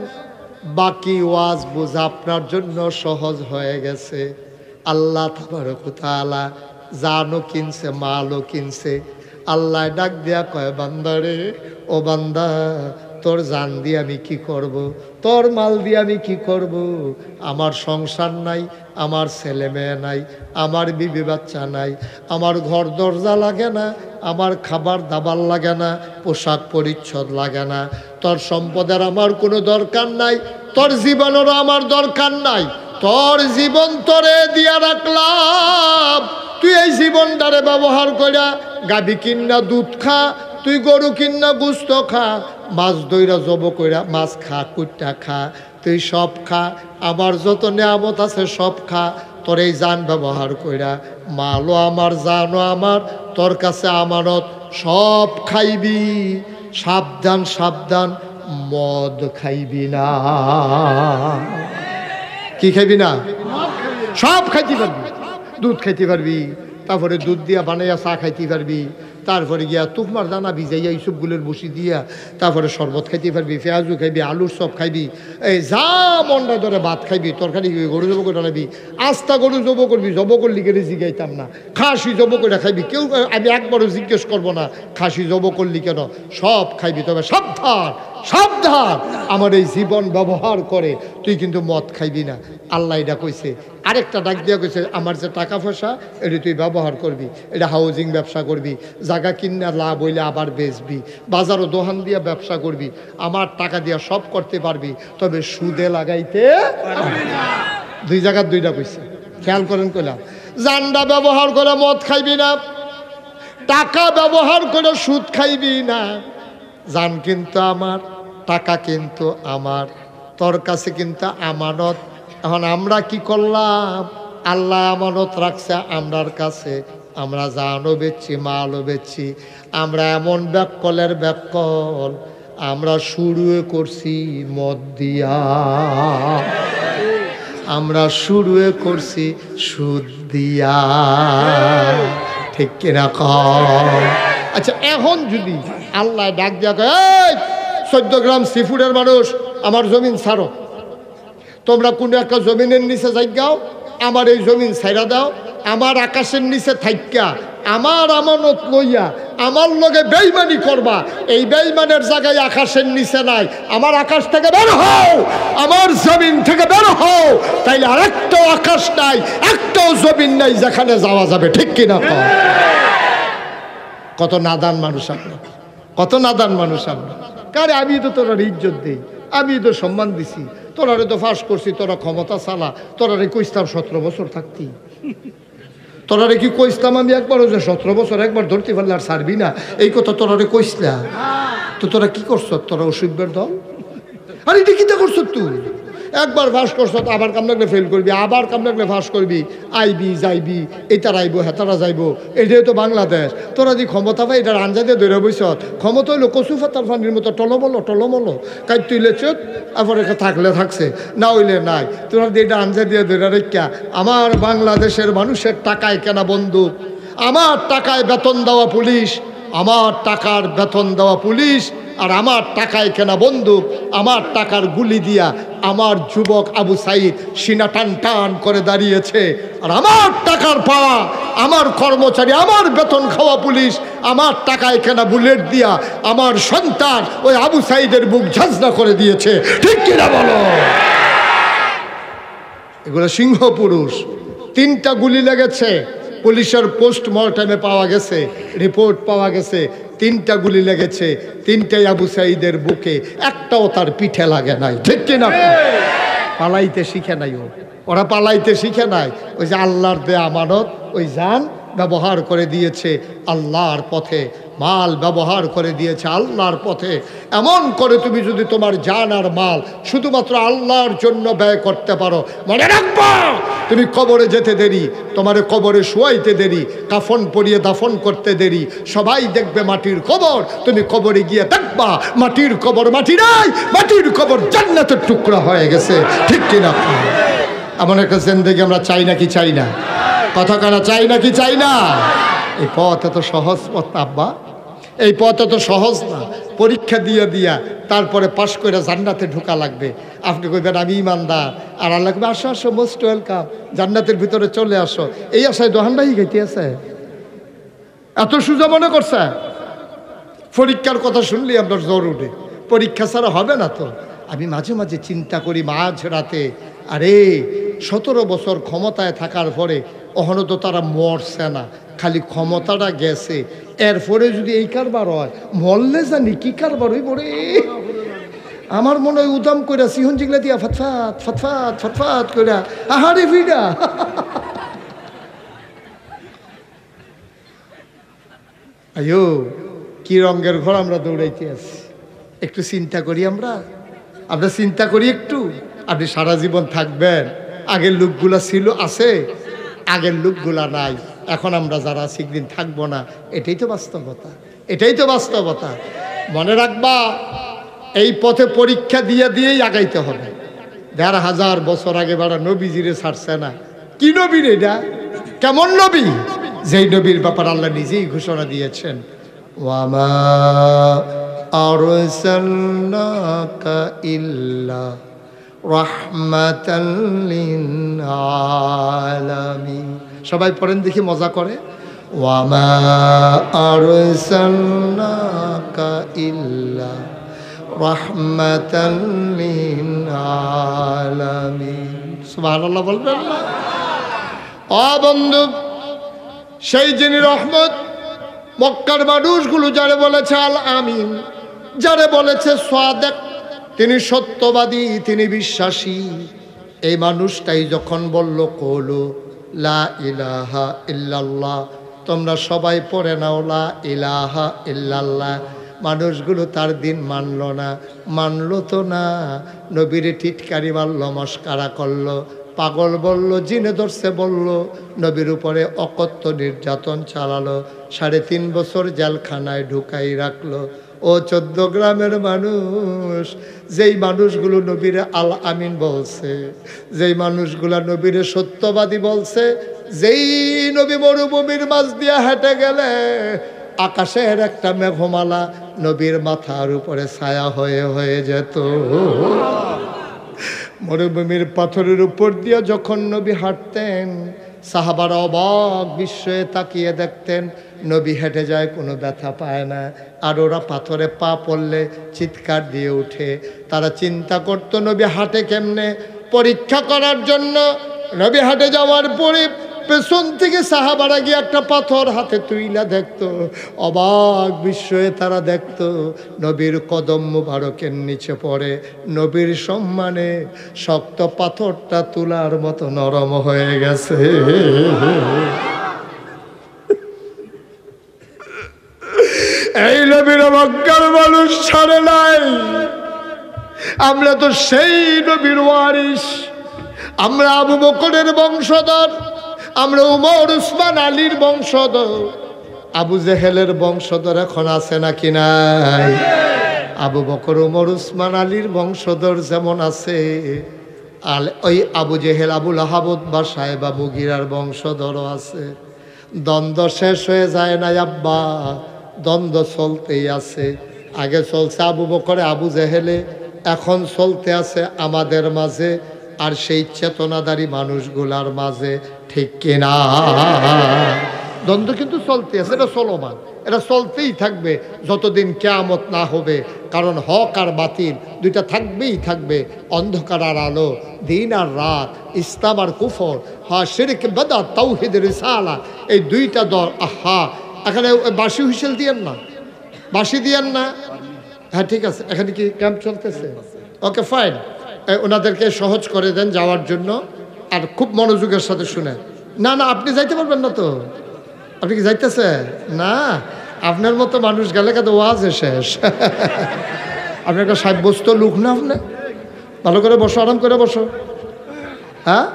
[SPEAKER 1] বাকি ওয়াজ বোঝা আপনার জন্য সহজ হয়ে গেছে। আল্লাহ তাবারক ওয়া তাআলা জানও কিনছে, মালও কিনছে। আল্লাহ ডাক দিয়া কয়, বান্দারে ও বান্দা, তোর জান দিয়ে আমি কি করব, তোর মাল দিয়ে আমি কি করব? আমার সংসার নাই, আমার ছেলে মেয়ে নাই, আমার বিবি বাচ্চা নাই, আমার ঘর দরজা লাগে না, আমার খাবার দাবার লাগে না, পোশাক পরিচ্ছদ লাগে না, তোর সম্পদের আমার কোনো দরকার নাই, তোর জীবনেরও আমার দরকার নাই, তোর জীবন তোরে দিয়া রাখলাম, তুই এই জীবনটারে ব্যবহার কইরা গাভী কিন্না দুধ খা, তুই গরু কিন্না গুস্ত খা, মাছ দইরা জব কইরা মাছ খা, কুইটা খা, তুই সব খা, আমার যত নিয়ামত আছে সব খা, তোর এই জান ব্যবহার কইরা, মালও আমার, জানও আমার, তোর কাছে আমানত, সব খাইবি, সাবধান সাবধান, মদ খাইবি না। কি খাইবি না? সব খাইতে পারবি, দুধ খাইতে পারবি, তারপরে দুধ দিয়া বানাইয়া চা খাইতে পারবি, তারপরে গিয়া তুকমার দানা ভিজাইয়া এইসবগুলোর বসি দিয়া তারপরে শরবত খাইতে পারবি, পেঁয়াজু খাইবি, আলুর চপ খাইবি, এই যা মন্ডা ধরে ভাত খাইবি, তরকারি খাইবি, গরু জব করে রাখবি, আস্তা গরু জব করবি, জব করলি গেলে জিগাইতাম না, খাসি জব করে খাইবি, কেউ আমি একবারও জিজ্ঞেস করবো না খাসি জব করলি কেন, সব খাইবি। তবে সাবধান সাবধান, আমার এই জীবন ব্যবহার করে তুই কিন্তু মদ খাইবি না। আল্লাহ এটা কইছে। আরেকটা ডাক দিয়া কইছে, আমার যে টাকা পয়সা এটা তুই ব্যবহার করবি, এটা হাউজিং ব্যবসা করবি, জায়গা কিনা লাভ হইলে আবার বেচবি, বাজারও দোকান দিয়া ব্যবসা করবি, আমার টাকা দিয়া সব করতে পারবি, তবে সুদে লাগাইতে পারবি না। দুই জায়গার দুইটা কইছে, খেয়াল করেন। কইলাম জান্ডা ব্যবহার করে মদ খাইবি না, টাকা ব্যবহার করে সুদ খাইবি না। জান কিন্তু আমার, টাকা কিন্তু আমার, তোর কাছে কিন্তু আমানত। এখন আমরা কি করলাম? আল্লাহ আমানত রাখছে আমরার কাছে, আমরা জানও বেচছি, মালও বেচছি, আমরা এমন ব্যাককলের ব্যাককল, আমরা শুরুও করছি মদ দিয়া, আমরা শুরুও করছি সুদ দিয়া, ঠিক কিনা কর? আচ্ছা এখন যদি আল্লাহ ডাক দিয়া কয়, এই 14 গ্রাম সিফুডের মানুষ আমার জমিন ছাড়ো, তোমরা কোনো একটা জমিনের নিচে যাইগাও, আমার এই জমিন ছাইরা দাও, আমার আকাশের নিচে থাইকা আমার আমানত লইয়া আমার লগে বেইমানি করবা, এই বেইমানের জায়গায় আকাশের নিচে নাই, আমার আকাশ থেকে বের হও, আমার জমিন থেকে বের হও, তাইলে আরেকটাও আকাশ নাই, একটাও জমিন নাই যেখানে যাওয়া যাবে, ঠিক কিনা? কত নাদান মানুষ আমরা, কত নাদান মানুষ আমরা। কারে আমি তো তোর ইজ্জত দিই, আমি তো সম্মান দিছি, তোরারে তো ফাঁস করছি, তোরা ক্ষমতা চালা, তোরারে কইস্তাম 17 বছর থাকতি, তোরারে কি কইস্তাম আমি একবারও যে 17 বছর একবার ধরতে পারলে আর ছাড়বি না, এই কথা তোরারে কইসলা? তো তোরা কি করছ? তোরা অসভ্যের দল। আরে এটা কিতা করছ তুই? একবার ফাঁস করছ, আবার কাম লাগলে ফেল করবি, আবার কাম লাগলে ফাঁস করবি, আইবি যাইবি, এটার আইব হেতারা যাইব, এটাই তো বাংলাদেশ। তোরা যে ক্ষমতা পাই এটার আঞ্জা দিয়ে ধরে বইস, ক্ষমতা হইলো কচু ফাতার ফানির মতো টলমলো টলমলো, কাজ তুইলে চোখ আবার এখানে থাকলে থাকছে, না হইলে নাই। তোরা এটা আঞ্জা দিয়ে ধরে রেখা আমার বাংলাদেশের মানুষের টাকায় কেনা বন্দুক, আমার টাকায় বেতন দেওয়া পুলিশ, আমার টাকার বেতন দেওয়া পুলিশ আর আমার টাকায় কেনা বন্দুক, আমার টাকার গুলি দিয়া আমার যুবক আবু সাইদ সিনা টান টান করে দাঁড়িয়েছে। আর আমার টাকার পাওয়া আমার কর্মচারী, আমার বেতন খাওয়া পুলিশ, আমার টাকায় কেনা বুলেট দিয়া আমার সন্তান ওই আবু সাইদের বুক ঝাঁঝনা করে দিয়েছে। ঠিক কিনা বলো? এগুলো সিংহ পুরুষ। 3টা গুলি লেগেছে, পুলিশের পোস্টমর্টমে পাওয়া গেছে, রিপোর্ট পাওয়া গেছে 3টা গুলি লেগেছে, 3টাই আবু সাইদের বুকে, একটাও তার পিঠে লাগে নাই। ঠিক কিনা? পালাইতে শিখে নাই ওরা পালাইতে শিখে নাই। ওই যে আল্লাহর দেয়া আমানত, ওই জান ব্যবহার করে দিয়েছে আল্লাহর পথে, মাল ব্যবহার করে দিয়েছে আল্লাহর পথে। এমন করে তুমি যদি তোমার জান আর মাল শুধুমাত্র আল্লাহর জন্য ব্যয় করতে পারো, মনে রাখবা তুমি কবরে যেতে দেরি, তোমার কবরে শুয়াইতে দেরি, কাফন পরিয়ে দাফন করতে দেরি, সবাই দেখবে মাটির কবর, তুমি কবরে গিয়ে দেখবা মাটির কবর মাটি নাই, মাটির কবর জান্নাতের টুকরা হয়ে গেছে। ঠিক কিনা? এমন একটা জিন্দেগি আমরা চাই নাকি চাই না? কথা কানা চাই নাকি চাই না? এই পথ এত সহজ পথ না আব্বা, এই পথ এত সহজ না। পরীক্ষা দিয়ে দিয়া তারপরে পাশ করে জান্নাতে ঢোকা লাগবে। আপনি কইবেন আমি ইমানদার, আর আল্লাহ কইবে আসো আসো, মোস্ট ওয়েলকাম, জান্নাতের ভিতরে চলে আসো। এই আশায় দোহানবাহি গাইতে আছে, এত সোজা মনে করছে? পরীক্ষার কথা শুনলি আপনার জ্বর উঠে, পরীক্ষা ছাড়া হবে না তো। আমি মাঝে মাঝে চিন্তা করি মাঝ রাতে, আরে 17 বছর ক্ষমতায় থাকার পরে অহনো তো তারা মরছে না, খালি ক্ষমতাটা গেছে, এরপরে যদি এই কারবার হয় মরলে জানি কি কারবার হইব রে। আমার মনে হয় উদাম কইরা সিহন জিগলা দিয়া ফতফাত ফতফাত ফতফাত কইরা আহারে ভিড়া। আয়ো কি রঙের ঘর আমরা দৌড়াইতে আছি, একটু চিন্তা করি আমরা চিন্তা করি একটু। আপনি সারা জীবন থাকবেন, আগের লোকগুলা ছিল আছে, আগের লোকগুলা নাই, এখন আমরা যারা আছি একদিন থাকবো না, এটাই তো বাস্তবতা, এটাই তো বাস্তবতা। মনে রাখবা এই পথে পরীক্ষা দিয়ে দিয়েই আগাইতে হবে। ১,৫০০ বছর আগে বাড়া নবীজিরে ছাড়ছে না। কি নবীর এটা? কেমন নবী? যেই নবীর ব্যাপার আল্লাহ নিজেই ঘোষণা দিয়েছেন, ওয়ামা আরসালনাকা ইল্লা রাহমাতাল লিল আলামিন। সবাই পড়েন দেখি, মজা করে। ওয়ামা আরসালনাকা ইল্লা রাহমাতাল লিল আলামিন। সুবহানাল্লাহ বলবেন না? ও বন্ধু, সেই যিনি রহমত, মক্কার মানুষগুলো যারে বলেছে আল আমিন, যারে বলেছে সাদেক, তিনি সত্যবাদী, তিনি বিশ্বাসী, এই মানুষটাই যখন বলল কওলু লা ইলাহা ইল্লাল্লাহ, তোমরা সবাই পড়ে নাও লা ইলাহা ইল্লাল্লাহ, মানুষগুলো তার দিন মানল না, মানলো তো না, নবীরে টিটকারি মারল, মস্কারা করলো, পাগল বলল, জিনে ধরছে বলল, নবীর উপরে অকথ্য নির্যাতন চালালো, 3.5 বছর জেলখানায় ঢুকাই রাখলো। ও 14 গ্রামের মানুষ, যেই মানুষগুলো নবীরে আল আমিন বলছে, যেই মানুষগুলা নবীরে সত্যবাদী বলছে, যেই নবী মরুভূমির মাঝ দিয়া হেঁটে গেলে আকাশের একটা মেঘমালা নবীর মাথার উপরে ছায়া হয়ে হয়ে যেত। মরুভূমির পাথরের উপর দিয়ে যখন নবী হাঁটতেন, সাহাবারা অবাক বিস্ময়ে তাকিয়ে দেখতেন, নবী হেঁটে যায়, কোনো ব্যথা পায় না, আর ওরা পাথরে পা পড়লে চিৎকার দিয়ে উঠে। তারা চিন্তা করতো নবী হাঁটে কেমনে। পরীক্ষা করার জন্য নবী হাঁটে যাওয়ার পরে পেছন থেকে সাহাবারা গিয়ে একটা পাথর হাতে তুইলা দেখতো, অবাক বিস্ময়ে তারা দেখতো নবীর কদম মুবারকের নিচে পড়ে নবীর সম্মানে শক্ত পাথরটা তুলার মতো নরম হয়ে গেছে। এই নবীর মক্কার মানুষ ছাড়ে নাই। আমরা তো সেই নবীর ওয়ারিস, আমরা আবু বকরের বংশধর, আমরা উমর উসমান আলীর বংশধর, আবু জেহেলের বংশধর এখন আছে নাকি নাই? আবু বকর উমর উসমান আলীর বংশধর যেমন আছে, ওই আবু জেহেল আবুল আহাবদ বা সাহেব আবু গিরার বংশধরও আছে। দ্বন্দ্ব শেষ হয়ে যায় না আব্বা, দ্বন্দ্ব চলতেই আছে। আগে চলছে আবু বকরে আবু জেহেলে, এখন চলতে আছে আমাদের মাঝে আর সেই চেতনাদারী মানুষগুলার মাঝে, ঠিক কিনা? দ্বন্দ্ব কিন্তু চলতে আছে, এটা চলমান, এটা চলতেই থাকবে যতদিন কিয়ামত না হবে। কারণ হক আর বাতিল দুইটা থাকবেই থাকবে, অন্ধকার আর আলো, দিন আর রাত, ইসলাম আর কুফর, শিরক বিদআত তাওহীদ রিসালা, এই দুইটা দল। আহা, এখানে বাঁশি হুইসেল দিয়েন না, বাঁশি দিয়েন না। হ্যাঁ ঠিক আছে, এখানে কি ক্যাম্প চলতেছে? ওকে ফাইন, ওনাদেরকে সহজ করে দেন যাওয়ার জন্য, আর খুব মনোযোগের সাথে শুনেন। না না, আপনি যাইতে পারবেন না তো? আপনি কি যাইতেছে না? আপনার মতো মানুষ গেলে কাছে ওয়াজে শেষ। আপনি একটা সাব্যস্ত লোক না, আপনি ভালো করে বসো, আরাম করে বসো। হ্যাঁ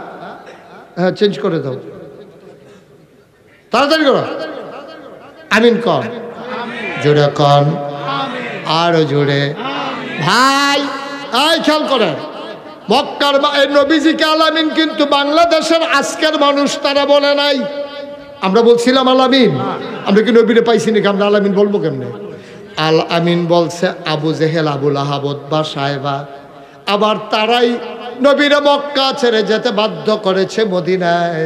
[SPEAKER 1] হ্যাঁ, চেঞ্জ করে দাও, তাড়াতাড়ি করো। আমিন কর, জোরে কন, আরো জোরে। ভাই এই খেয়াল করেন, মক্কার নবীজিকে আলামিন কিন্তু বাংলাদেশের আজকের মানুষ তারা বলে নাই। আমরা বলছিলাম আলামিন, আমরা কি নবীরে পাইছি নাকি? আমরা আলামিন বলবো কেমনে? আল আমিন বলছে আবু জেহেল আবুল আহাবদ বা সাহেবা। আবার তারাই নবীরে মক্কা ছেড়ে যেতে বাধ্য করেছে মদিনায়,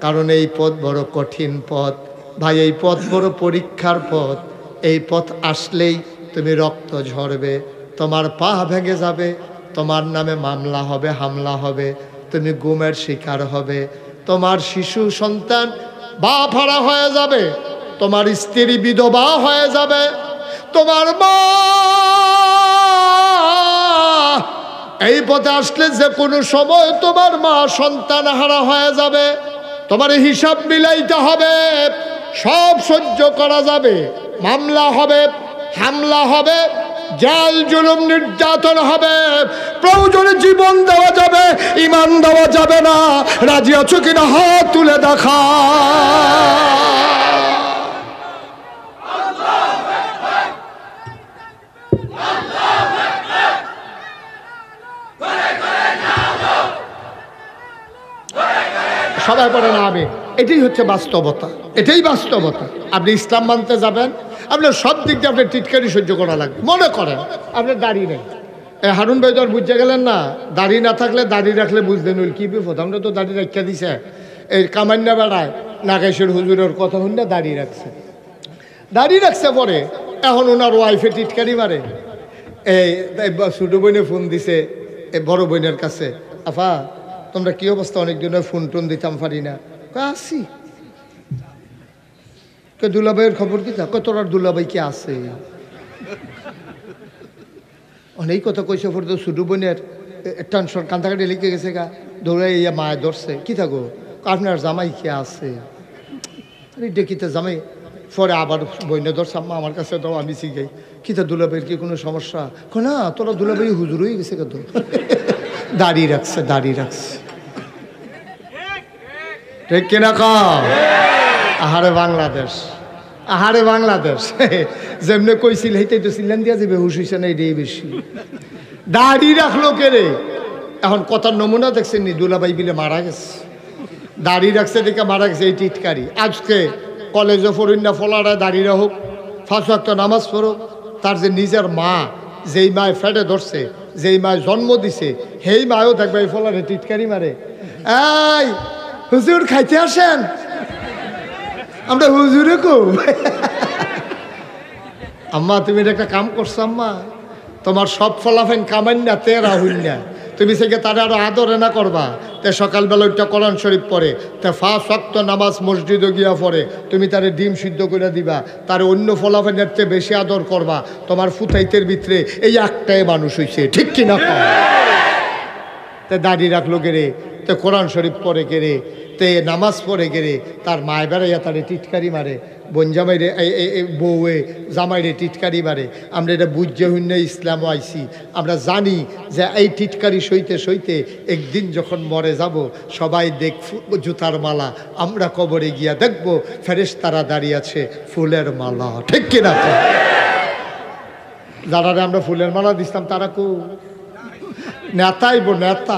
[SPEAKER 1] কারণ এই পথ বড় কঠিন পথ ভাই, এই পথ বড় পরীক্ষার পথ। এই পথ আসলেই তুমি রক্ত ঝরবে, তোমার পা ভেঙে যাবে, তোমার নামে মামলা হবে, হামলা হবে, তুমি গুমের শিকার হবে, তোমার শিশু সন্তান বাপ হারা হয়ে যাবে, তোমার স্ত্রী বিধবা হয়ে যাবে, তোমার মা এই পথে আসলে যে কোনো সময় তোমার মা সন্তান হারা হয়ে যাবে। তোমার হিসাব মিলাইতে হবে, সব সহ্য করা যাবে, মামলা হবে, হামলা হবে, জাল জুলুম নির্যাতন হবে, প্রয়োজনে জীবন দেওয়া যাবে, ইমান দেওয়া যাবে না। রাজি আছো কিনা হাত তুলে দেখা। সবাই পড়ে না আমি, এটাই হচ্ছে বাস্তবতা, এটাই বাস্তবতা। আপনি ইসলাম মানতে যাবেন, আপনার সব দিক দিয়ে আপনার টিটকারি সহ্য করা লাগবে। মনে করেন আপনার দাড়ি নেই, হারুন ভাই তো আর বুঝতে গেলেন না, দাড়ি না থাকলে দাড়ি রাখলে বুঝলেন ওই কী বিপদ। আমরা তো দাড়ি রাখা দিছে, এই কামান্না বেড়ায় নাগেশ্বর হুজুরের কথা শুনে দাড়ি রাখছে পরে এখন ওনার ওয়াইফে টিটকারি মারে। এই ছোটো বোনে ফোন দিছে এই বড় বোনের কাছে, আফা তোমরা কি অবস্থা, অনেকদিনের ফোন টোন দিতাম পারি না। আসি দুলাভাইয়ের খবর দিতা, তোর আর দুলাভাই কি আছে? অনেক কথা কইছে পর তো ছোটো বোনের টেনশন, কান্দাকাটি লিখে গেছে গা, দৌড়াই ইয়া মায় ধরছে, কি থাকো আপনার জামাই কি আছে? দেখিতে জামাই পরে আবার বইনে ধরছে, আম্মা আমার কাছে তো আমি শিখাই, কি তা দুলাভাইয়ের কি কোনো সমস্যা? না তোরা দুলাভাই হুজুর হয়ে গেছে কত। দাড়ি রাখছে ঠিক কিনা কম? আহারে বাংলাদেশ, আহারে বাংলাদেশ। যেমনি কইছিল হেঁটেই তো সিলেন দিয়া যাবে, হুশ হইছে না এটাই বেশি। দাড়ি রাখলো কে রে? এখন কথার নমুনা দেখছেন নি, দুলাভাই বিলে মারা গেছে, দাড়ি রাখছে দেখে মারা গেছে এই টিটকারি। আজকে কলেজে পড়ুন না ফলারা দাড়ি রাখুক, 5 ওয়াক্ত নামাজ পড়ুক, তার যে নিজের মা যেই মায় ফেটে ধরছে, যেই মায় জন্ম দিছে, সেই মায়ও দেখবে এই ফলারে টিটকারি মারে। এই হুজুর খাইতে আসেন, আমরা হুজুরে কো। আম্মা তুমি একটা কাম করছো আম্মা, তোমার সব ফলাফেন কামাইন না তেরা হইন না, তুমি সেকে তারা আরো আদরে না করবা, তে সকালবেলা ওইটা কোরআন শরীফ পড়ে, তে 5 ওয়াক্ত নামাজ মসজিদে গিয়া পড়ে, তুমি তারে ডিম সিদ্ধ করে দিবা, তার অন্য ফলাফলের চেয়ে বেশি আদর করবা। তোমার ফুতাইতের ভিতরে এই একটাই মানুষ হইছে, ঠিক কিনা? তে দাড়ি রাখলো গেরে, তে কোরআন শরীফ পড়ে গেরে, তে নামাজ পড়ে গেরে, তার মায় বেড়াইয়া তারে টিটকারি মারে, বোন জামাইরে বউয়ে জামাইরে টিটকারি মারে। আমরা এটা বুঝে হইনা ইসলামও আইছি, আমরা জানি যে এই টিটকারি সইতে সইতে একদিন যখন মরে যাব সবাই দেখ জুতার মালা, আমরা কবরে গিয়া দেখব ফেরেশতারা দাঁড়িয়ে আছে ফুলের মালা, ঠিক কিনা? যারা আমরা ফুলের মালা দিতাম তারা কো নেতা আইব, নেতা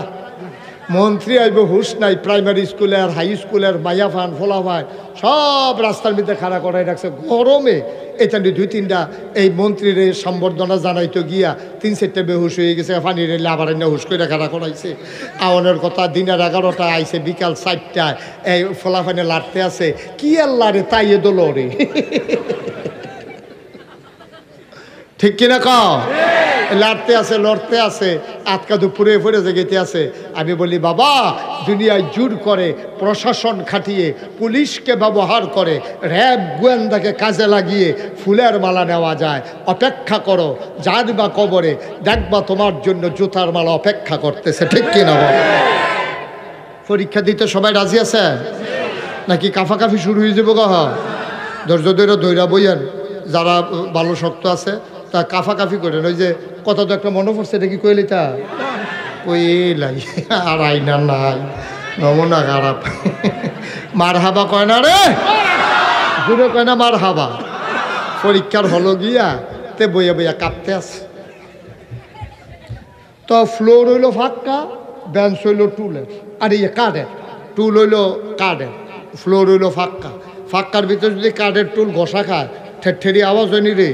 [SPEAKER 1] মন্ত্রী আইব, হুশ নাই। প্রাইমারি স্কুলের হাই স্কুলের মাইয়া ফান ফোলা ভাই সব রাস্তার মধ্যে খাড়া করাই রাখছে গরমে। এটা 2-3টা এই মন্ত্রীর সম্বর্ধনা জানাইতো গিয়া 3-4টা বেহুশ হয়ে গেছে, পানি রেলে আবার এনে হুশ করে খাড়া করাইছে। আওয়ানের কথা দিনের 11টা আইছে, বিকাল 4টায় এই ফোলাফানে লাড়তে আছে। কি আল্লাহ রে তাই এ দোল রে, ঠিক কিনা কও? লড়তে আছে লড়তে আছে, আটকা দুপুরে পড়ে জেগেতে আছে। আমি বলি বাবা, দুনিয়ায় জোর করে প্রশাসন খাটিয়ে পুলিশকে ব্যবহার করে র্যাব গোয়েন্দাকে কাজে লাগিয়ে ফুলের মালা নেওয়া যায়। অপেক্ষা করো, যাবা কবরে দেখবা তোমার জন্য জুতার মালা অপেক্ষা করতেছে, ঠিক কিনা? পরীক্ষা দিতে সবাই রাজি আছে নাকি কাফাকাফি শুরু হয়ে যাবো? ধৈর্য ধৈর্য ধৈর্য বইয়েন, যারা ভালো শক্ত আছে তা কাফাকাফি করেন। ওই যে কথা তো একটা মনে পড়ছে, এটা কি কইলি তা ওই লাই আর আইনা নাই নমুনা খারাপ মার হাবা কয় না রে, দূরে কয় না মার হাবা। পরীক্ষার হলো গিয়া তে বইয়া বইয়া কাঁপতে আছে। তো ফ্লোর হইলো ফাঁকা, বেঞ্চ হইলো টুলের, আর ইয়ে কাঠের, টুল হইলো কাঠের, ফ্লোর হইলো ফাঁকা। ফাঁকার ভিতরে যদি কাঠের টুল ঘষা খায় ঠেরি আওয়াজ হয়নি রে,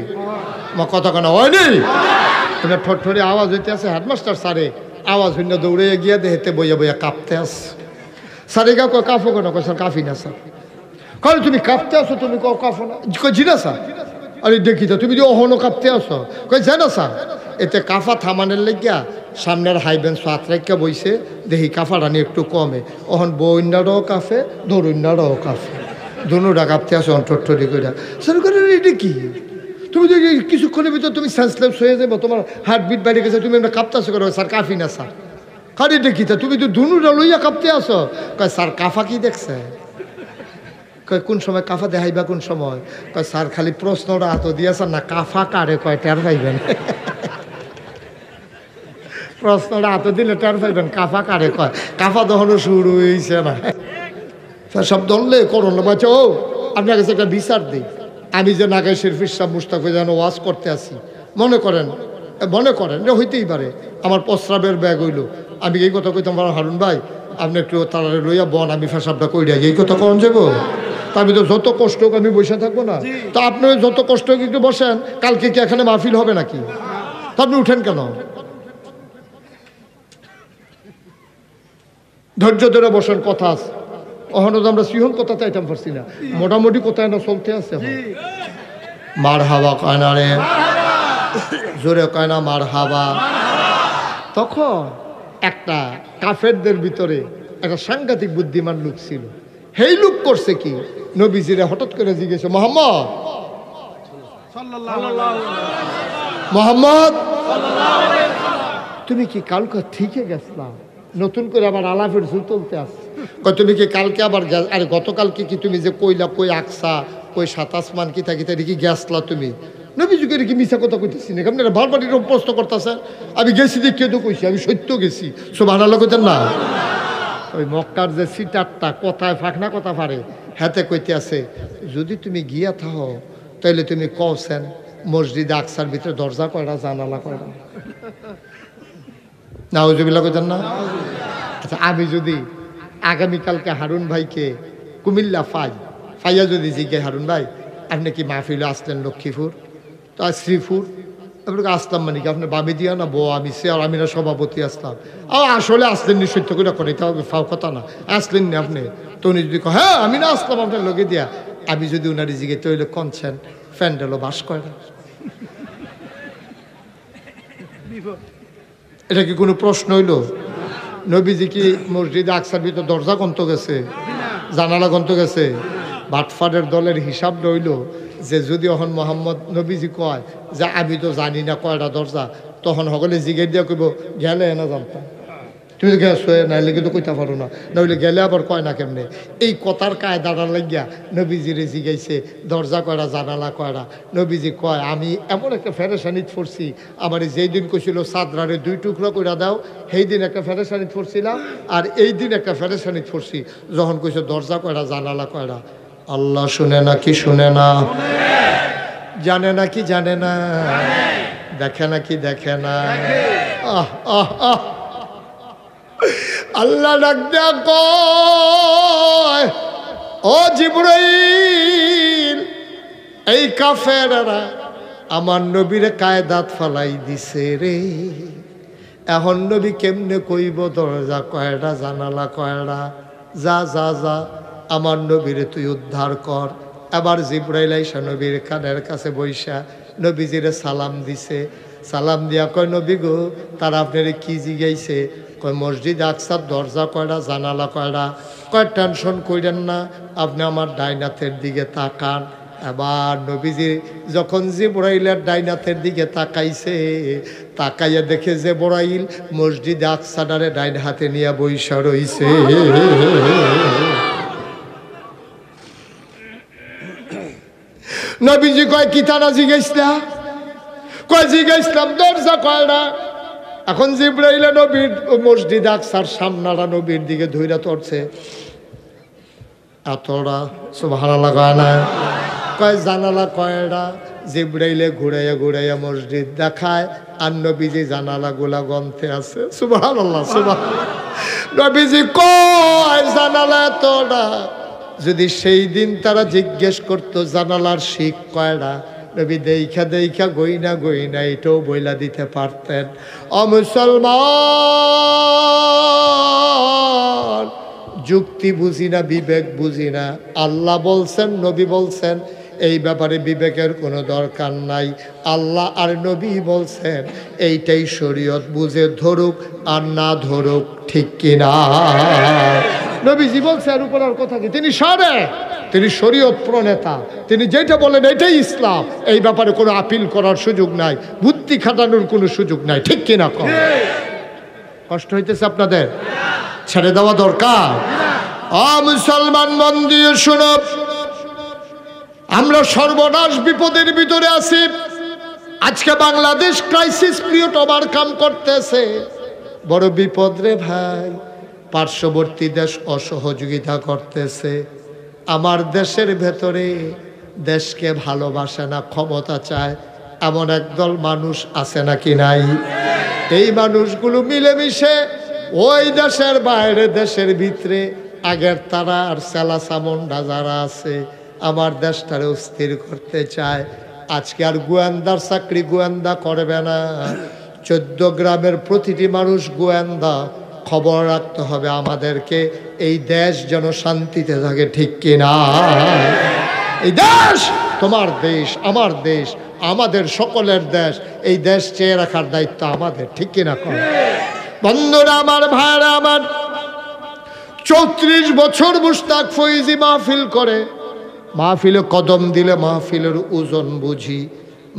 [SPEAKER 1] কথা কেন হয়নি? ঠোঁটঠরি আওয়াজ হইতে আছে। হেডমাস্টার স্যারে আওয়াজ হইনা দৌড়ে গিয়া দেহেতে বইয়া বইয়া কাঁপতে আছে। স্যারে গা কয় কাঁপো কেন? কয় স্যার কাঁপি না স্যার। কারণ তুমি কাঁপতে আসো, তুমি কও কাঁপো না? কয় জি না স্যার। আরে দেখি তো তুমি যে অহনো কাঁপতে আসো। কয় জানো স্যার, এতে কাফা থামানের লেগিয়া সামনের হাইবেঞ্চ হাত রেখা বইছে, দেখি কাফা রানি একটু কমে। অহন বইন্যারাও কাফে, ধরুন্যারাও কাফে, দুটা কাঁপতে আসো ঠোঁটঠরি করে। স্যার এটা কি? তুমি তো কিছুক্ষণের ভিতর তুমি সেন্সলেস হয়ে যাবো, তোমার হার্টবিট বেড়ে গেছে, তুমি আমরা কাঁপতে আসো করো। স্যার কাফি না স্যার। কারে দেখি তা তুমি তো দুনুটা লইয়া কাঁপতে আসো। কয় স্যার কাফা কি দেখছে? কয় কোন সময় কাফা দেখাইবা কোন সময়? কয় স্যার খালি প্রশ্নটা হাত দিয়েছে না, কাফা কারে কয় টের পাইবেন। প্রশ্নটা হাত দিলে টের পাইবেন কাফা কারে কয়। কাফা তখনও শুরু হয়েছে না। স্যার সব ধরলে করোনা বাচ্চা, ও আপনার কাছে একটা বিচার দিই। আমি যে নাগাই শরীফ সাহেব মুস্তাফা যেন ওয়াজ করতে আসি, মনে করেন যে হইতেই পারে আমার প্রস্রাবের ব্যাগ হইল, আমি এই কথা কইতাম হারুন ভাই আপনি একটু তাড়াতাড়ি লইয়া বন, আমি ফেসাবটা কইরা এই কথা কন যাবো। তা আমি তো যত কষ্ট হোক আমি বসে থাকবো না। তা আপনি যত কষ্ট হোক একটু বসেন, কালকে কি এখানে মাহফিল হবে নাকি? তা আপনি উঠেন কেন? ধৈর্য ধরে বসেন, কথা আছে। ওখানে তো আমরা সিহন কথা চাইতাম পারছি না, মোটামুটি কোথায় না চলতে আছে। মার হাবা কয়না রে, জোরে কয়না মার হাবা। তখন একটা কাফেরদের ভিতরে একটা সাংঘাতিক বুদ্ধিমান লোক ছিল। সেই লোক করছে কি, নবীজিরে হঠাৎ করে জিজ্ঞেস, মোহাম্মদ তুমি কি কালকে ঠিকই গেছলাম? নতুন করে আবার আলাপের ঝুল তুলতে আসছে। তুমি কি কালকে আবার, আরে গতকালকে কি তুমি যে কইলা কই আকসা কই 7 আসমান কি থাকি তাই কি গেছলা তুমি? নবী যুগের কি মিছা কথা কইতেছি না, আপনারা বারবার এরকম প্রশ্ন করতেছেন। আমি গেছি দেখে তো কইছি, আমি সত্য গেছি, সুবহানাল্লাহ কইতেন না? ওই মক্কার যে সিটারটা কথায় ফাঁকনা কথা পারে, হাতে কইতে আছে, যদি তুমি গিয়া থাকো তাইলে তুমি কওছেন মসজিদে আকসার ভিতরে দরজা কয়টা জানালা কয়টা? নাউজুবিল্লাহ কইতেন না? আচ্ছা আমি যদি আগামীকালকে হারুন ভাইকে কুমিল্লা ফাইয়া যদি জিজ্ঞাসা, হারুন ভাই আপনি কি মাহফিলে আসলেন লক্ষ্মীপুর? তো শ্রীপুর আপনাকে আসলাম মানে কি আপনার বাবি দিয়া না বউ আমি সে আর আমি না সভাপতি আসলাম। আসলে আসলেন নি, সত্য করে করে এটা ফাও কথা না, আসলেন নি আপনি? তো উনি যদি হ্যাঁ আমি না আসলাম আপনার লগে দিয়া, আমি যদি উনারি জিজ্ঞে তৈলে কনছেন ফ্যান্ডেলও বাস করে না। এটা কি কোনো প্রশ্ন হইল? নবীজি কি মসজিদে আকসার ভিতর দরজা গন্ত গেছে, জানালা গন্ত গেছে? বাটফারের দলের হিসাব রইল যে যদি এখন মোহাম্মদ নবীজি কয় যে আমি তো জানি না কয়টা দরজা, তখন সকলে জিজ্ঞেস দিয়া কইব গেলে না জানতাম, তুমি তো গেছো নাইলে কিন্তু কইতে পারো না, নইলে গেলে আবার কয় না কেমনে। এই কথার কায়দাটা লাগিয়া নবীজিরে জিগাইছে দরজা কয়টা, জানালা কয়টা। নবীজি কয় আমি এমন একটা ফেরেশানিত পড়ছি, আমার যেই দিন কইছিল চাদরারে 2 টুকরা কইরা দাও, সেই দিন একটা ফেরেশানিত পড়ছিলাম, আর এই দিন একটা ফেরেশানিত পড়ছি যখন কইছে দরজা কয়টা, জানালা কয়টা। আল্লাহ শুনে না কি শুনে না, জানে না কি জানে না, দেখে না কি দেখে না। আহ আহ আহ আল্লাহ ডাক দেয়া কয় ও জিবরাইল, এই কাফেররা আমার নবীরে কায়দাত ফালাই দিছে রে। এখন নবী কেমনে কইব দরজা কয়টা, জানালা কয়টা? যা যা যা আমার নবীরে তুই উদ্ধার কর। আবার জিবরাইল আইসা নবীর কানের কাছে বইসা নবীজিরে সালাম দিছে। সালাম দিয়া কয় নবী গো, তারা আপনার কি জিগাইছে? কয় মসজিদ আকসার দরজা কয়টা, জানালা কয়টা? কয় টেনশন কইরেন না, আপনি আমার ডাইনাথের দিকে তাকান। এবার নবীজি যখন জিবরাইলের ডাইনাথের দিকে তাকাইছে, তাকাইয়া দেখে জিবরাইল মসজিদ আকসাডারে ডাইন হাতে নিয়ে বইসা রইছে। নবীজি কয় কি তারা জিগাইছিলা? কয় জিগাইছিলাম দরজা কয়টা। এখন জিবরাইলে নবীর মসজিদ আকসার সামনাটা নবীর দিকে ধইরা ধরছে, এতটা সুবহানাল্লাহ কয় না? কয় জানালা কয়টা? জিবরাইলে ঘুরাইয়া ঘুরাইয়া মসজিদ দেখায়, আর নবীজি জানালা গুলা গন্তে আছে। সুবহানাল্লাহ সুবহানাল্লাহ। নবীজি কয় জানালা এতটা। যদি সেই দিন তারা জিজ্ঞেস করতো জানালার শিক কয়টা, নবী দেখা দেখা গইনা গইনা এটাও বইলা দিতে পারতেন। মুসলমান, যুক্তি বুঝি না, বিবেক বুঝি না। আল্লাহ বলছেন, নবী বলছেন, এই ব্যাপারে বিবেকের কোনো দরকার নাই। আল্লাহ আর নবী বলছেন, এইটাই শরীয়ত, বুঝে ধরুক আর না ধরুক, ঠিক কিনা? নবীজি বলছে আর উপর আর কথা কি? তিনি সারে, তিনি শরীয়ত প্রণেতা, তিনি যেটা বলেন এটাই ইসলাম। এই ব্যাপারে কোনো আপিল করার সুযোগ নাই, বুদ্ধি খাটানোর কোনো সুযোগ নাই, ঠিক কিনা? কষ্ট হইতেছে আপনাদের? ছেড়ে দেওয়া দরকার। মুসলমান মন দিয়ে শুনো, আমরা সর্বনাশ বিপদের ভিতরে আছি। আজকে বাংলাদেশ ক্রাইসিস পিরিয়ড ওভারকাম করতেছে, বড় বিপদ রে ভাই। পার্শ্ববর্তী দেশ অসহযোগিতা করতেছে। আমার দেশের ভেতরে দেশকে ভালোবাসে না, ক্ষমতা চায়, এমন একদল মানুষ আছে নাকি নাই? এই মানুষগুলো মিলেমিশে ওই দেশের বাইরে দেশের ভিতরে আগের তারা আর সেলা সামন্ডা যারা আছে আমার দেশটারে অস্থির করতে চায়। আজকে আর গোয়েন্দার চাকরি গোয়েন্দা করবে না, 14 গ্রামের প্রতিটি মানুষ গোয়েন্দা। খবর রাখতে হবে আমাদেরকে, এই দেশ যেন শান্তিতে থাকে, ঠিক কিনা? এই দেশ তোমার দেশ, আমার দেশ, আমাদের সকলের দেশ। এই দেশ চেয়ে রাখার দায়িত্ব আমাদের, ঠিক কিনা? বন্ধুরা আমার, ভাইরা আমার, 34 বছর মুশতাক ফৈজি মাহফিল করে। মাহফিলে কদম দিলে মাহফিলের ওজন বুঝি,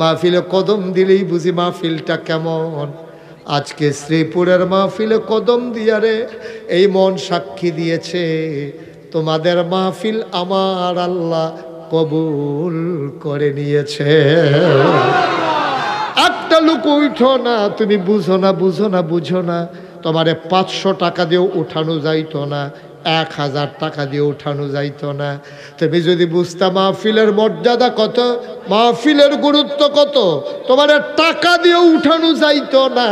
[SPEAKER 1] মাহফিলে কদম দিলেই বুঝি মাহফিলটা কেমন। আজকে শ্রীপুরের মাহফিলে কদম দিয়ারে এই মন সাক্ষী দিয়েছে, তোমাদের মাহফিল আমার আল্লাহ কবুল করে নিয়েছে। একটা লোক উঠো না, তুমি বুঝো না, বুঝো না, বুঝো না। তোমারে 500 টাকা দিয়ে উঠানো যাইতো না, 1000 টাকা দিয়ে উঠানো যাইতো না। তুমি যদি বুঝতা মাহফিলের মর্যাদা কত, মাহফিলের গুরুত্ব কত, তোমার টাকা দিয়ে উঠানো যাইতো না।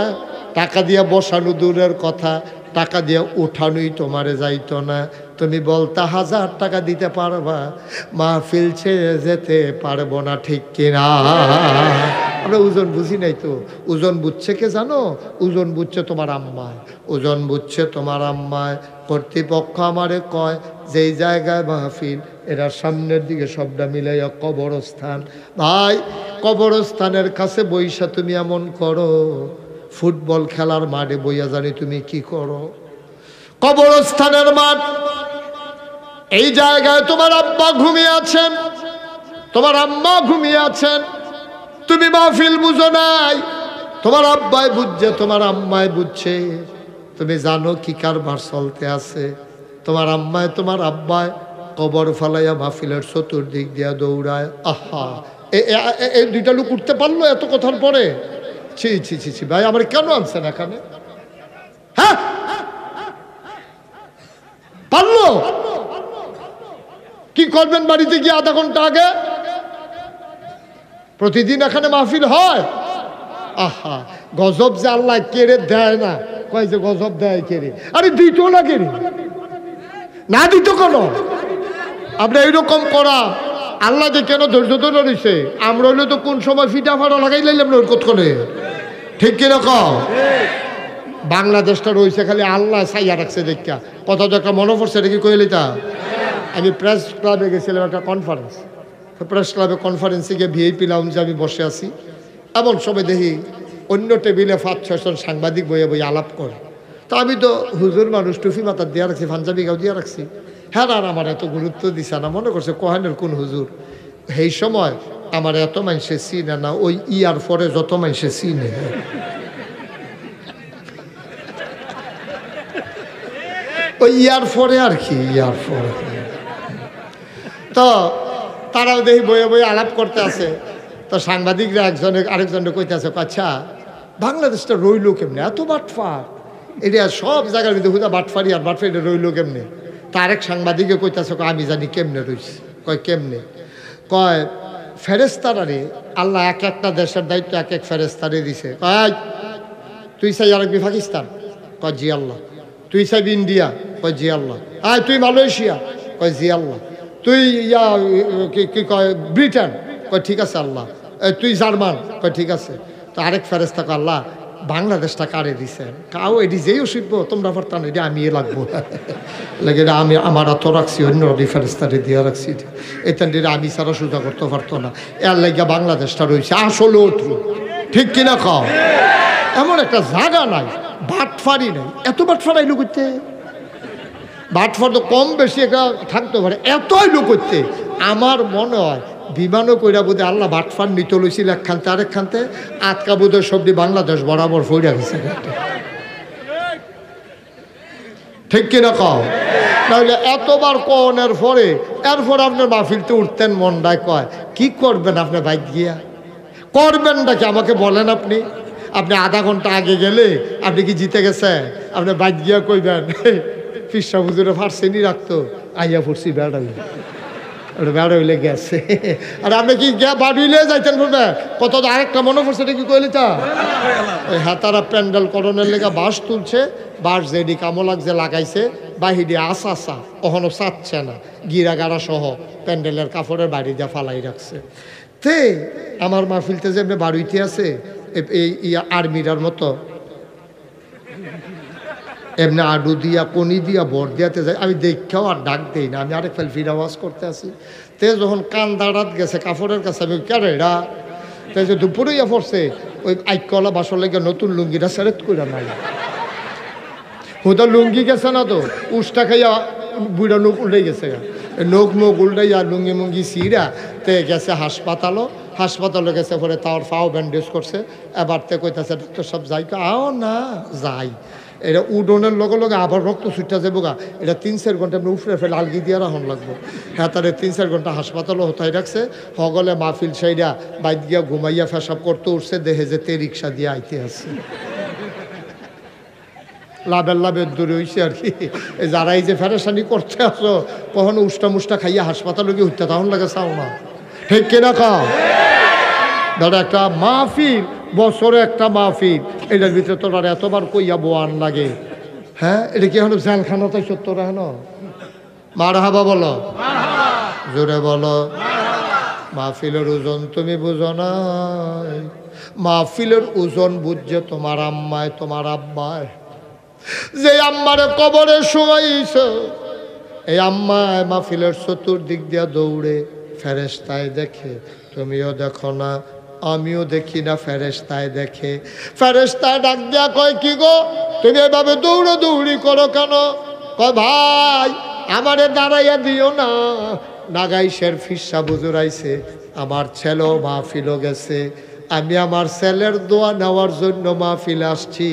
[SPEAKER 1] টাকা দিয়ে বসানো দূরের কথা, টাকা দিয়ে উঠানোই তোমারে যাইতো না। তুমি বলতা 1000 টাকা দিতে পারবা, মাহফিল ছেড়ে যেতে পারবো না, ঠিক কিনা? আমরা ওজন বুঝি নাই তো। ওজন বুঝছে কে জানো? ওজন বুঝছে তোমার আম্মায়, ওজন বুঝছে তোমার আম্মায়। কর্তৃপক্ষ আমারে কয় যেই জায়গায় মাহফিল, এরা সামনের দিকে সবটা মিলাইয়া কবরস্থান। ভাই, কবরস্থানের কাছে বইসা তুমি এমন করো, ফুটবল খেলার মাঠে বইয়া জানি তুমি কি করো। কবরস্থানের মাঠ। এই জায়গায় তোমার আব্বা ঘুমিয়ে আছেন, তোমার আম্মা ঘুমিয়ে আছেন। তুমি মাহফিল বুঝো নাই, তোমার আব্বাই বুঝছে, তোমার আম্মাই বুঝছে। তুমি জানো কি কারবার চলতে আছে। তোমার আম্মায় তোমার আব্বায় কবর ফালাইয়া মাহফিলের চতুর্দিক দিয়া দৌড়ায়। আহা, এই দুইটা লোক উঠতে পারলো এত কথার পরে? ছি ছি ছি ছি ভাই, আমার কেন আনছেন এখানে? হ্যাঁ, পারলো? কি করবেন বাড়িতে গিয়ে আধা ঘন্টা আগে? প্রতিদিন এখানে মাহফিল হয়। আহা, গজব যে আল্লাহ কেড়ে দেয় না, কয় যে গজব দেয় কেড়ে। আরে দিত না কেড়ে, না দিত কেন? আমরা এইরকম করা আল্লাহ যে কেন ধৈর্য ধরে রয়েছে? আমরা হইলে তো কোন সময় ফিটা ফাটা লাগাই লাইলাম না ওর কত করে, ঠিক কিরকম? বাংলাদেশটা রয়েছে খালি আল্লাহ সাইয়া রাখছে দেখা। কথা তো একটা মনে পড়ছে, এটা কি কইলি তা? আমি প্রেস ক্লাবে গেছিলাম একটা কনফারেন্স। প্রেস ক্লাবে কনফারেন্সে গিয়ে ভিআইপি লাউঞ্জে আমি বসে আছি। এমন সময় দেখি অন্য টেবিলে 5-6 জন সাংবাদিক বইয়ে বইয়ে আলাপ করে। তো আমি তো হুজুর মানুষ, টুফি মাথার দিয়ে রাখছি, পাঞ্জাবি গাও দিয়ে রাখছি। হ্যাঁ, আর আমার এত গুরুত্ব দিছে না, মনে করছে কোহানের কোন হুজুর। সেই সময় আমার এত মানুষে চিনে না, ওই ইয়ার পরে যত মানুষে চিনে। ওই ইয়ার পরে আর কি, ইয়ার পরে। তো তারাও দেখি বইয়ে বইয়ে আলাপ করতে আছে। তো সাংবাদিকরা একজনে আরেকজনে কইতে আছে, আচ্ছা বাংলাদেশটা রইল কেমনে, এত বাটফার? এটা সব জায়গার ভিতরে হুদা বাটফারি আর বাটফারি রইল কেমনে? তার এক সাংবাদিকে কইতেছে, আমি জানি কেমনে রইছে। কয় কেমনে? কয় ফেরেস্তারে আল্লাহ এক একটা দেশের দায়িত্ব এক এক ফেরেস্তারে দিছে। কয় তুই চাই আরবি পাকিস্তান? কয় জি আল্লাহ। তুই চাইবি ইন্ডিয়া? কয় জি আল্লাহ। আয় তুই মালয়েশিয়া? কয় জি আল্লাহ। তুই ইয়া কি কয় ব্রিটেন? কয় ঠিক আছে আল্লাহ। তুই জার্মান? কয় ঠিক আছে। তো আরেক ফেরেস্তা কয় আল্লাহ বাংলাদেশটা কারে দিছে? কাউ এটি যেই শিখবো তোমরা পারতাম, এটা আমি লাগবো লাগে, আমি আমার এত রাখছি, অন্য ফেরেস্তারে দিয়ে রাখছি, এটা আমি ছাড়া সোজা করতে পারতো না। এর লাগিয়া বাংলাদেশটা রয়েছে আসলে অত্রু, ঠিক কিনা খাও? এমন একটা জায়গা নাই, বাটফারি নাই। এত বাটফারাই লোক করতে, বাটফার তো কম বেশি একটা থাকতে পারে, এতই লোক করতে। আমার মনে হয় বিমানও কইরা বোধে আল্লাহ বাটফার নিতে লইছিল একখানতে আরেকখানতে, আটকা বোধের সবটি বাংলাদেশ বরাবর ফইরা গেছে, ঠিক কিনা কও? তাহলে এতবার কনের পরে এরপর আপনার মাহফিলতে উঠতেন মনটায় কয় কি করবেন আপনি বাইক গিয়া? করবেনটা কি আমাকে বলেন আপনি? আপনি আধা ঘন্টা আগে গেলে আপনি কি জিতে গেছেন? আপনি বাইক গিয়া কইবেন ফিরসা হুজুরে ফার্সেনি রাখতো, আইয়া পড়ছি বেড়া বেড়া হইলে গেছে। আর আপনি কি বাড়ি হইলে যাইতেন বলবে কত? আরেকটা মনে পড়ছে, এটা কি কইলি তা? ওই হাতারা প্যান্ডেল করণের লেগে বাঁশ তুলছে, বাঁশ যেডি কামো লাগছে লাগাইছে, বাহিরে আসা কখনো চাচ্ছে না, গিরা গাড়া সহ প্যান্ডেলের কাপড়ের বাড়ি দিয়ে ফালাই রাখছে। তে আমার মাহফিলতে যে এমনি বাড়িতে আছে এই আর্মিরার মতো এমনি আডু দিয়া কনি দিয়া ভর দিয়াতে যায়। আমি দেখেও আর ডাক দেই না, আমি আরেক ফেল ফির আওয়াজ করতে আসি। তে যখন কান দাঁড়াত গেছে কাপড়ের কাছে, আমি কেরে এরা তাই যে দুপুরে ইয়া পড়ছে, ওই আইকলা বাসর লেগে নতুন লুঙ্গিটা সেরেত করে নাই, হুদা লুঙ্গি গেছে না তো, উষ্টা খাইয়া বুড়া লোক উল্টে গেছে, নোক মুখ উল্টাইয়া লুঙ্গি মুঙ্গি সিরা তে গেছে হাসপাতালে গেছে। পরে তার ফাও ব্যান্ডেজ করছে। এবার তে কইতাছে ডাক্তার সব যাই, আও না যাই, এটা উডনের লগে লগে আবার রক্ত ছুটটা যাবো গা, এটা 3-4 ঘন্টা আপনি উফরে ফেলে আলগি দিয়ে রাখুন লাগবো। হ্যাঁ, তারে 3-4 ঘন্টা হাসপাতালও হতাই রাখছে। হগলে মাহফিল সাইডা বাইক গিয়া ঘুমাইয়া ফেসাব করতে উঠছে, দেখে যে তে রিক্সা দিয়ে আইতে আছে। লাভের দূরে হয়েছে আর কি। যারা এই যে ফেরেশানি করতে আসো কখনো উষ্টা মুষ্টা খাইয়া হাসপাতালে গিয়ে উঠতে তখন লাগে চাও না, ঠিক কিনা খাও? দাদা একটা মাহফিল, বছরে একটা মাহফিল, এটার ভিতরে তোর এতবার কইয়া বোয়ান লাগে। হ্যাঁ, এটা কি হলো জেলখানা? তাই সত্য হেন মারহাবা বলো, জোরে বলো। মাহফিলের ওজন তুমি বুঝো না, মাহফিলের ওজন বুঝছে তোমার আম্মায় তোমার আব্বায়। যে আম্মারে কবরে শুয়াইছ, এই আম্মায় মাহফিলের চতুর্দিক দিয়া দৌড়ে ফেরেশতায় দেখে। তুমিও দেখো না, আমিও দেখি না, ফেরেশতায় দেখে। ফেরেশতায় ডাক দিয়া কয় কি গো তুমি এভাবে দৌড়ি করো কেন? কয় ভাই আমারে দাঁড়াইয়া দিও না, নাগাইশের ফিরসা বুজুর আইছে, আমার ছেলেও মাহফিলও গেছে, আমি আমার ছেলের দোয়া নেওয়ার জন্য মাহফিল আসছি।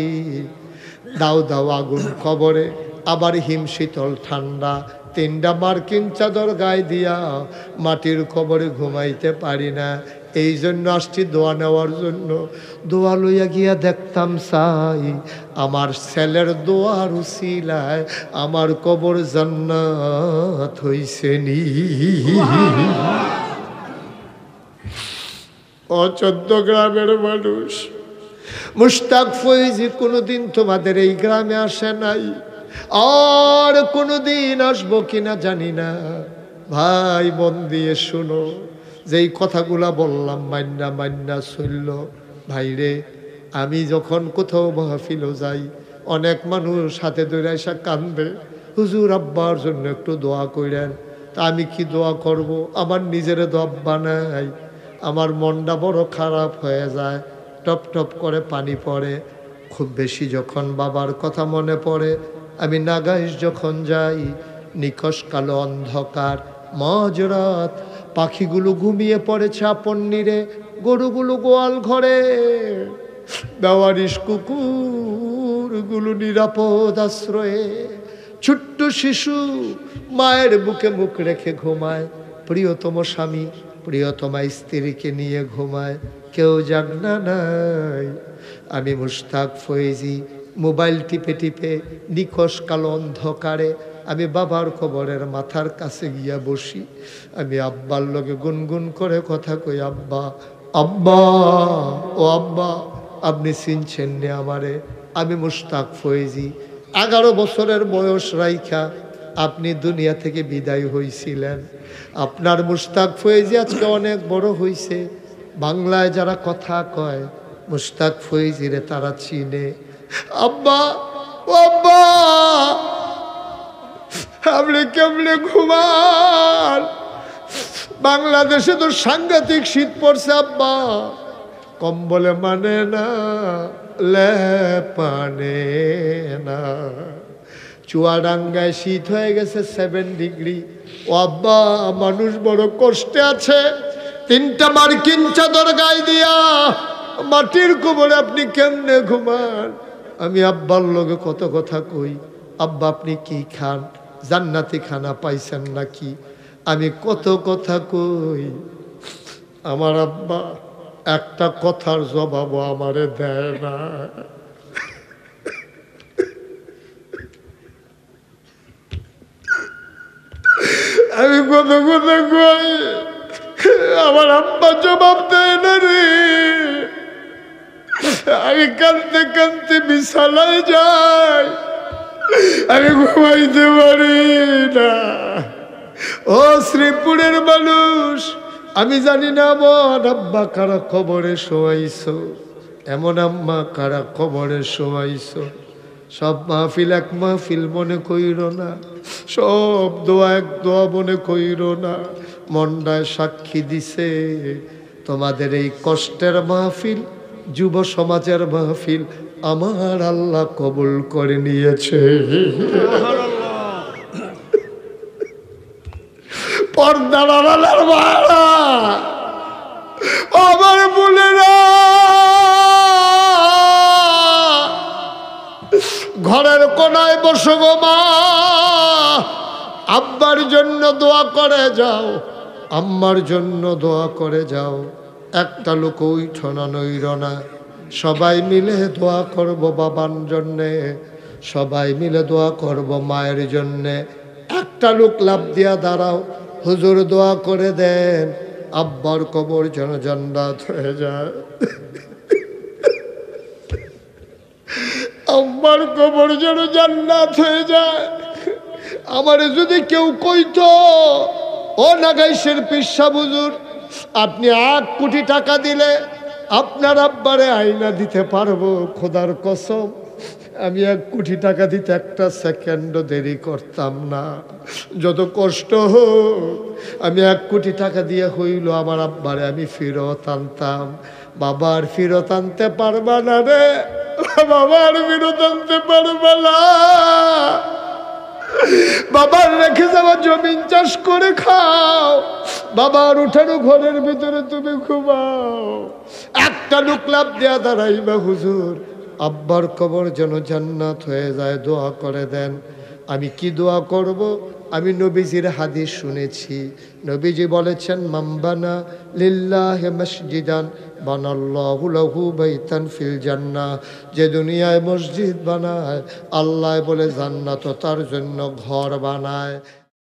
[SPEAKER 1] দাও দাও আগুন খবরে, আবার হিমশীতল ঠান্ডা, 3টা মার্কিন চাদর গায়ে দিয়া মাটির খবরে ঘুমাইতে পারি না, এই জন্য আসছি দোয়া নেওয়ার জন্য। দোয়া লইয়া গিয়া দেখতাম চাই আমার ছেলের দোয়ার উসিলায় আমার কবর জান্নাত হইছে নি। ও 14 গ্রামের মানুষ, মুশতাক ফৈজি কোনোদিন তোমাদের এই গ্রামে আসে নাই, আর কোনোদিন আসবো কিনা জানি না। ভাই মন দিয়ে শুনো, যেই কথাগুলা বললাম মান্না মান্না চলল। ভাইরে, আমি যখন কোথাও মাহফিলও যাই, অনেক মানুষ হাতে ধরে এসে কান্দে, হুজুর আব্বার জন্য একটু দোয়া কইরেন। তা আমি কি দোয়া করব? আমার নিজের দোয়া বানাই, আমার মনটা বড় খারাপ হয়ে যায়, টপ টপ করে পানি পড়ে। খুব বেশি যখন বাবার কথা মনে পড়ে, আমি নাগাইশ যখন যাই, নিকশ কালো অন্ধকার, মাঝরাত, পাখিগুলো ঘুমিয়ে পড়েছে আপন নীড়ে, গরুগুলো গোয়াল ঘরে, বেওয়ারিশ কুকুরগুলো নিরাপদ আশ্রয়ে, ছোট্ট শিশু মায়ের বুকে মুখ রেখে ঘুমায়, প্রিয়তম স্বামী প্রিয়তমা স্ত্রীকে নিয়ে ঘুমায়, কেউ জাগনা নাই। আমি মুশতাক ফৈজি মোবাইল টিপে টিপে নিকশ কালো অন্ধকারে আমি বাবার কবরের মাথার কাছে গিয়া বসি। আমি আব্বার লগে গুনগুন করে কথা কই, আব্বা আব্বা ও আব্বা, আপনি চিনছেন নে আমারে? আমি মুশতাক ফৈজি, 11 বছরের বয়স রাইখা আপনি দুনিয়া থেকে বিদায় হইছিলেন। আপনার মুশতাক ফৈজি আজকে অনেক বড় হইছে, বাংলায় যারা কথা কয় মুশতাক ফৈজিরে তারা চিনে। আব্বা ও আব্বা, আপনি কেমনে ঘুমান? বাংলাদেশে তো সাংঘাতিক শীত পড়ছে আব্বা, কম্বলে মানে না, লেপানে না, চুয়াডাঙ্গায় শীত হয়ে গেছে 7 ডিগ্রি। ও আব্বা, মানুষ বড় কষ্টে আছে, 3টা মার্কিন চাদর গায়ে দিয়া মাটির কবরে আপনি কেমনে ঘুমান? আমি আব্বার লগে কত কথা কই, আব্বা আপনি কি খান, জান্নাতি খানা পাইছেন নাকি? আমি কত কথা কই, আমার আব্বা একটা কথার জবাবও আমারে দেয় না। আমি কত কথা কই, আমার আব্বা জবাব দেয় না রে। আমি কাঁদতে কাঁদতে বিছানায় যাই, আমি ঘুমাইতে পারি না। ও শ্রীপুরের মানুষ, আমি জানি না আমার আব্বা কারা কবরে শোয়াইছো, এমন আম্মা কারা কবরে শোয়াইছো। সব মাহফিল এক মাহফিল মনে কইর না, সব দোয়া এক দোয়া মনে কইর না। মনটায় সাক্ষী দিছে তোমাদের এই কষ্টের মাহফিল, যুব সমাজের মাহফিল আমার আল্লাহ কবুল করে নিয়েছে। পর্দার আড়ালের মায়েরা, আমার বোনেরা, ঘরের কোনায় বসো গো মা, আব্বার জন্য দোয়া করে যাও, আম্মার জন্য দোয়া করে যাও। একটা লোক উঠো না নইর না, সবাই মিলে দোয়া করব বাবার জন্যে, সবাই মিলে দোয়া করব মায়ের জন্যে। একটা লোক লাভ দিয়া দাঁড়াও, হুজুর দোয়া করে দেন আব্বার কবর যেন জান্নাত হয়ে যায়, আম্মার কবর যেন জান্নাত হয়ে যায়। আমারে যদি কেউ কইতো, ও নাগাইশের পিসা হুজুর, আপনি 1 কোটি টাকা দিলে আপনার আব্বারে আয়না দিতে পারবো, খোদার কসম আমি 1 কোটি টাকা দিতে একটা সেকেন্ডও দেরি করতাম না। যত কষ্ট হোক আমি 1 কোটি টাকা দিয়ে হইল আমার আব্বারে আমি ফেরত আনতাম। বাবার ফেরত আনতে পারবা না রে, বাবার ফেরত আনতে পারবা না। বাবার রেখে যাওয়া জমিন চাষ করে খাও, বাবার উঠানো ঘরের ভিতরে তুমি ঘুমাও। একটা লোক লাভ দেয়া দাঁড়াইবা, হুজুর আব্বার কবর যেন জান্নাত হয়ে যায়, দোয়া করে দেন। আমি কি দোয়া করব? আমি নবীজির হাদিস শুনেছি। নবীজি বলেছেন, মামবানা লিল্লাহি মসজিদান বানাল্লাহু লাহু বাইতান ফিল জান্নাহ। যে দুনিয়ায় মসজিদ বানায়, আল্লাহ বলে জান্নাতও তার জন্য ঘর বানায়।